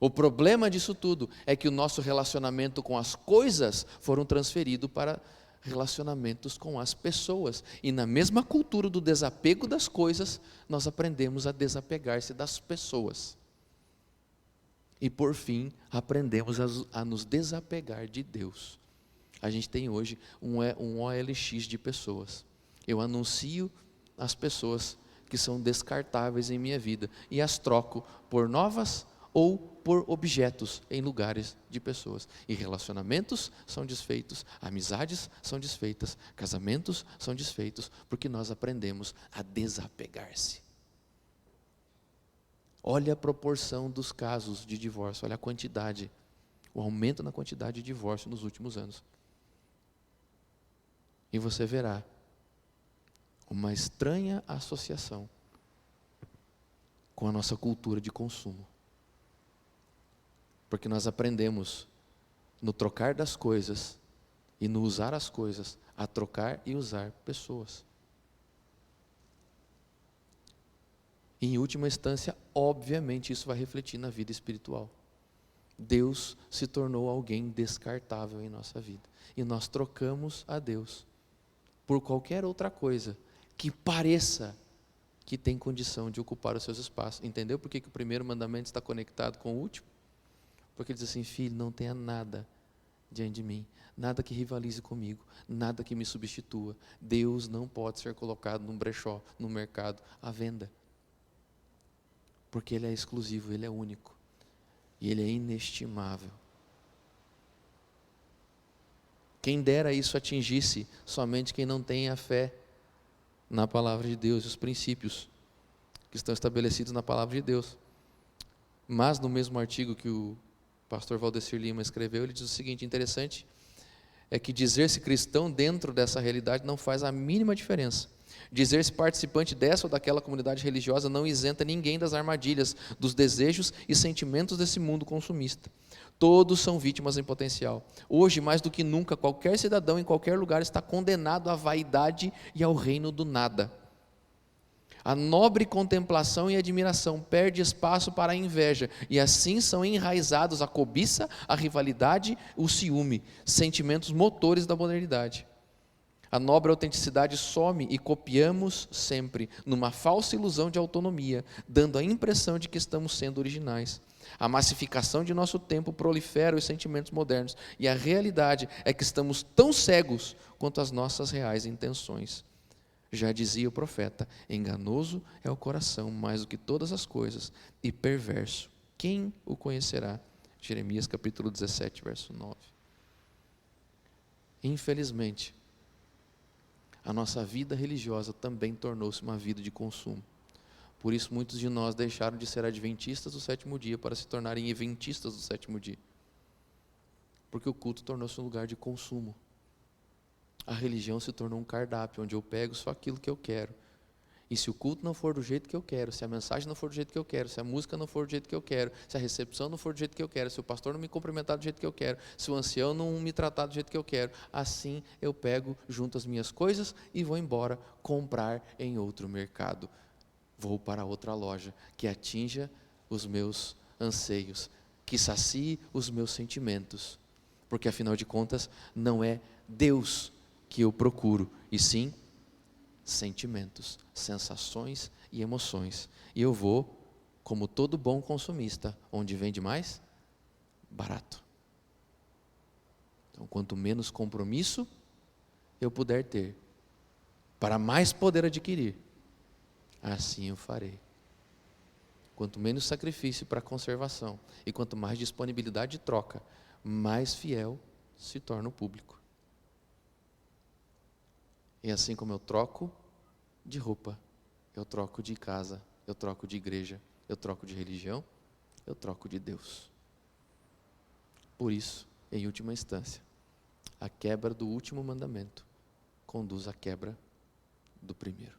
O problema disso tudo é que o nosso relacionamento com as coisas foram transferidos para relacionamentos com as pessoas. E na mesma cultura do desapego das coisas, nós aprendemos a desapegar-se das pessoas. E por fim, aprendemos a nos desapegar de Deus. A gente tem hoje um OLX de pessoas. Eu anuncio as pessoas que são descartáveis em minha vida e as troco por novas ou por objetos em lugares de pessoas. E relacionamentos são desfeitos, amizades são desfeitas, casamentos são desfeitos, porque nós aprendemos a desapegar-se. Olha a proporção dos casos de divórcio, olha a quantidade, o aumento na quantidade de divórcio nos últimos anos. E você verá uma estranha associação com a nossa cultura de consumo. Porque nós aprendemos no trocar das coisas e no usar as coisas, a trocar e usar pessoas. E, em última instância, obviamente, isso vai refletir na vida espiritual. Deus se tornou alguém descartável em nossa vida. E nós trocamos a Deus por qualquer outra coisa que pareça que tem condição de ocupar os seus espaços. Entendeu por que o primeiro mandamento está conectado com o último? Porque ele diz assim: filho, não tenha nada diante de mim, nada que rivalize comigo, nada que me substitua. Deus não pode ser colocado num brechó, no mercado, à venda. Porque Ele é exclusivo, Ele é único. E Ele é inestimável. Quem dera isso atingisse somente quem não tem a fé na palavra de Deus, os princípios que estão estabelecidos na palavra de Deus. Mas no mesmo artigo que o pastor Valdecir Lima escreveu, ele diz o seguinte: interessante é que dizer-se cristão dentro dessa realidade não faz a mínima diferença. Dizer-se participante dessa ou daquela comunidade religiosa não isenta ninguém das armadilhas, dos desejos e sentimentos desse mundo consumista. Todos são vítimas em potencial. Hoje, mais do que nunca, qualquer cidadão em qualquer lugar está condenado à vaidade e ao reino do nada. A nobre contemplação e admiração perde espaço para a inveja, e assim são enraizados a cobiça, a rivalidade, o ciúme, sentimentos motores da modernidade. A nobre autenticidade some e copiamos sempre, numa falsa ilusão de autonomia, dando a impressão de que estamos sendo originais. A massificação de nosso tempo prolifera os sentimentos modernos, e a realidade é que estamos tão cegos quanto as nossas reais intenções. Já dizia o profeta: enganoso é o coração mais do que todas as coisas, e perverso. Quem o conhecerá? Jeremias capítulo 17, verso 9. Infelizmente, a nossa vida religiosa também tornou-se uma vida de consumo. Por isso, muitos de nós deixaram de ser adventistas do sétimo dia para se tornarem eventistas do sétimo dia. Porque o culto tornou-se um lugar de consumo. A religião se tornou um cardápio, onde eu pego só aquilo que eu quero. E se o culto não for do jeito que eu quero, se a mensagem não for do jeito que eu quero, se a música não for do jeito que eu quero, se a recepção não for do jeito que eu quero, se o pastor não me cumprimentar do jeito que eu quero, se o ancião não me tratar do jeito que eu quero, assim eu pego, junto as minhas coisas e vou embora comprar em outro mercado. Vou para outra loja que atinja os meus anseios, que sacie os meus sentimentos. Porque afinal de contas, não é Deus que eu procuro, e sim sentimentos, sensações e emoções. E eu vou, como todo bom consumista, onde vende mais? Barato. Então, quanto menos compromisso eu puder ter, para mais poder adquirir, assim eu farei. Quanto menos sacrifício para conservação, e quanto mais disponibilidade de troca, mais fiel se torna o público. E assim como eu troco de roupa, eu troco de casa, eu troco de igreja, eu troco de religião, eu troco de Deus. Por isso, em última instância, a quebra do último mandamento conduz à quebra do primeiro.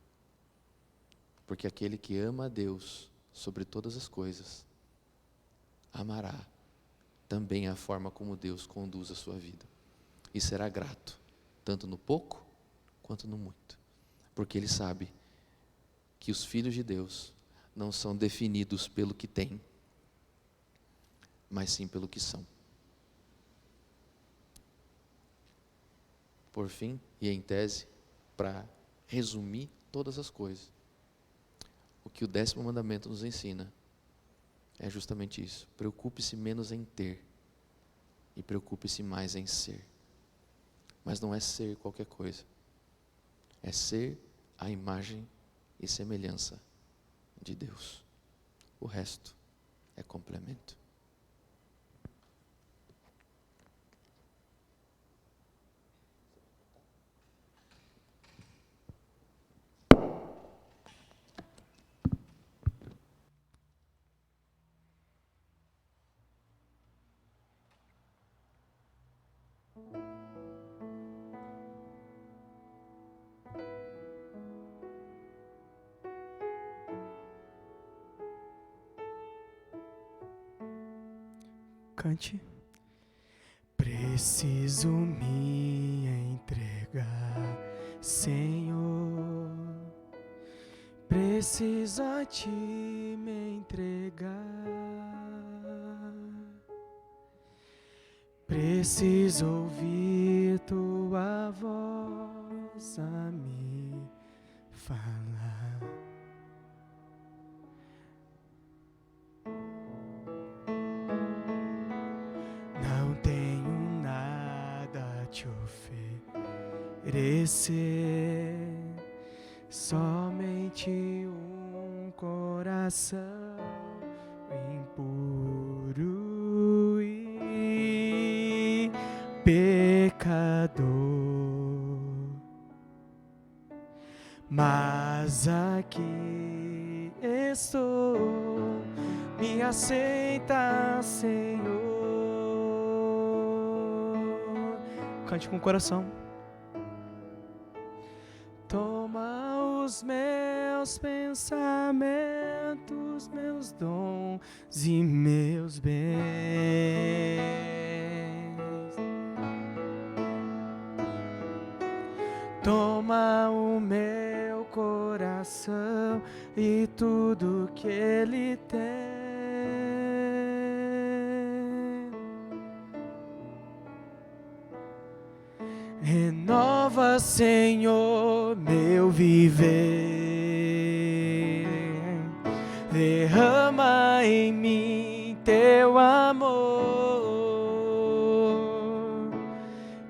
Porque aquele que ama a Deus sobre todas as coisas, amará também a forma como Deus conduz a sua vida. E será grato, tanto no pouco quanto no muito. Porque ele sabe que os filhos de Deus não são definidos pelo que têm, mas sim pelo que são. Por fim, e em tese, para resumir todas as coisas, o que o 10º mandamento nos ensina é justamente isso: preocupe-se menos em ter e preocupe-se mais em ser. Mas não é ser qualquer coisa, é ser a imagem e semelhança de Deus. O resto é complemento. Cante. Preciso me entregar, Senhor. Preciso a Ti me entregar. Preciso ouvir Tua voz a me falar. Não tenho nada a te oferecer, somente um coração impuro e pecador. Mas aqui estou, me aceita, Senhor. Cante com o coração. Toma os meus pensamentos, meus dons e meus bens. Toma o meu coração e tudo que ele tem. Renova, Senhor, meu viver. Derrama em mim teu amor.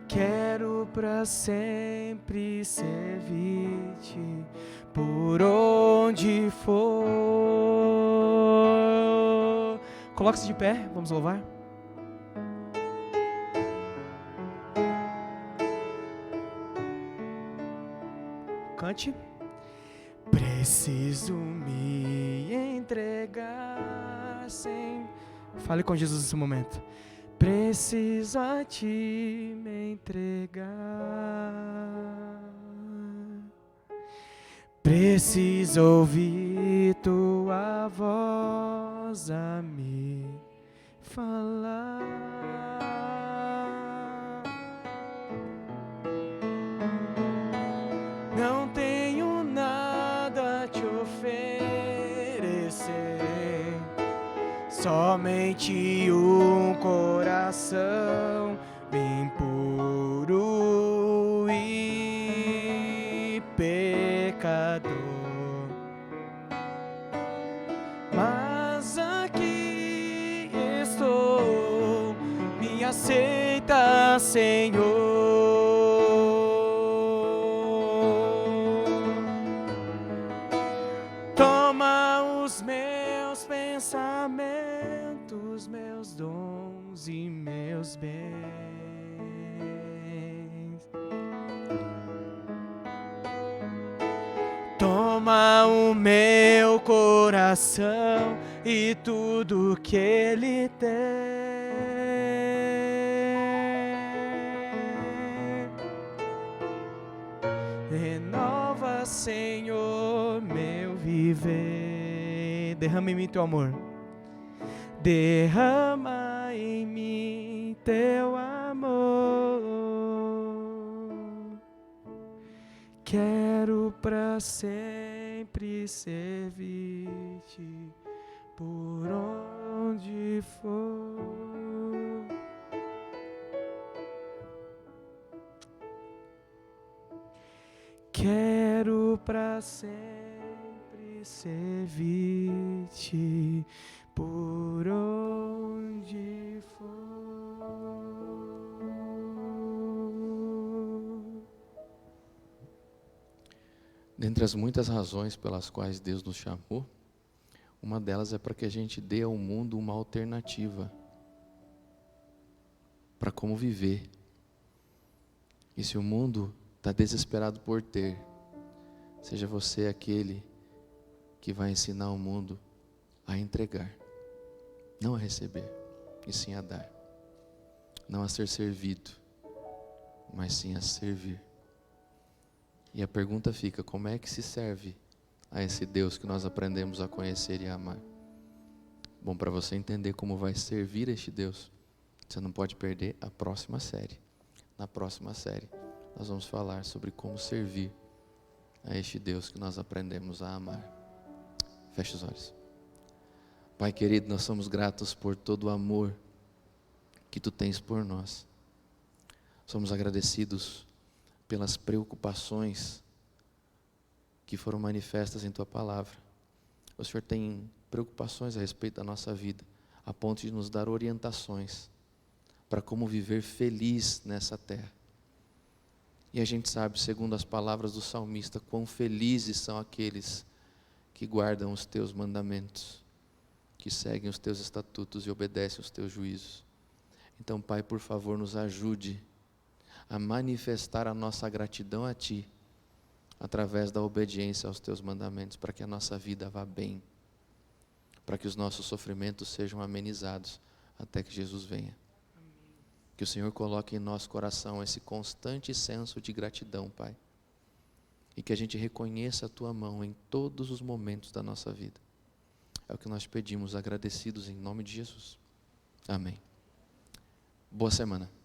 Quero pra sempre servir-te por onde for. Coloque-se de pé, vamos louvar. Cante. Preciso me entregar sem... Fale com Jesus nesse momento. Preciso a Ti me entregar. Preciso ouvir Tua voz a me falar. Não tenho nada a te oferecer, somente um coração impuro e pecador. Mas aqui estou, me aceita, Senhor. Meus pensamentos, meus dons e meus bens. Toma o meu coração e tudo que ele tem. Renova, Senhor, meu viver. Derrama em mim teu amor. Derrama em mim teu amor. Quero pra sempre servir-te por onde for. Quero pra sempre servir-te por onde for. Dentre as muitas razões pelas quais Deus nos chamou, uma delas é para que a gente dê ao mundo uma alternativa para como viver. E se o mundo está desesperado por ter, seja você aquele que vai ensinar o mundo a entregar, não a receber, e sim a dar. Não a ser servido, mas sim a servir. E a pergunta fica: como é que se serve a esse Deus que nós aprendemos a conhecer e a amar? Bom, para você entender como vai servir este Deus, Você não pode perder a próxima série. Na próxima série, nós vamos falar sobre como servir a este Deus que nós aprendemos a amar. Feche os olhos. Pai querido, nós somos gratos por todo o amor que Tu tens por nós. Somos agradecidos pelas preocupações que foram manifestas em Tua palavra. O Senhor tem preocupações a respeito da nossa vida, a ponto de nos dar orientações para como viver feliz nessa terra. E a gente sabe, segundo as palavras do salmista, quão felizes são aqueles que guardam os Teus mandamentos, que seguem os Teus estatutos e obedecem os Teus juízos. Então, Pai, por favor, nos ajude a manifestar a nossa gratidão a Ti, através da obediência aos Teus mandamentos, para que a nossa vida vá bem, para que os nossos sofrimentos sejam amenizados, até que Jesus venha. Que o Senhor coloque em nosso coração esse constante senso de gratidão, Pai, e que a gente reconheça a Tua mão em todos os momentos da nossa vida. É o que nós pedimos, agradecidos em nome de Jesus. Amém. Boa semana.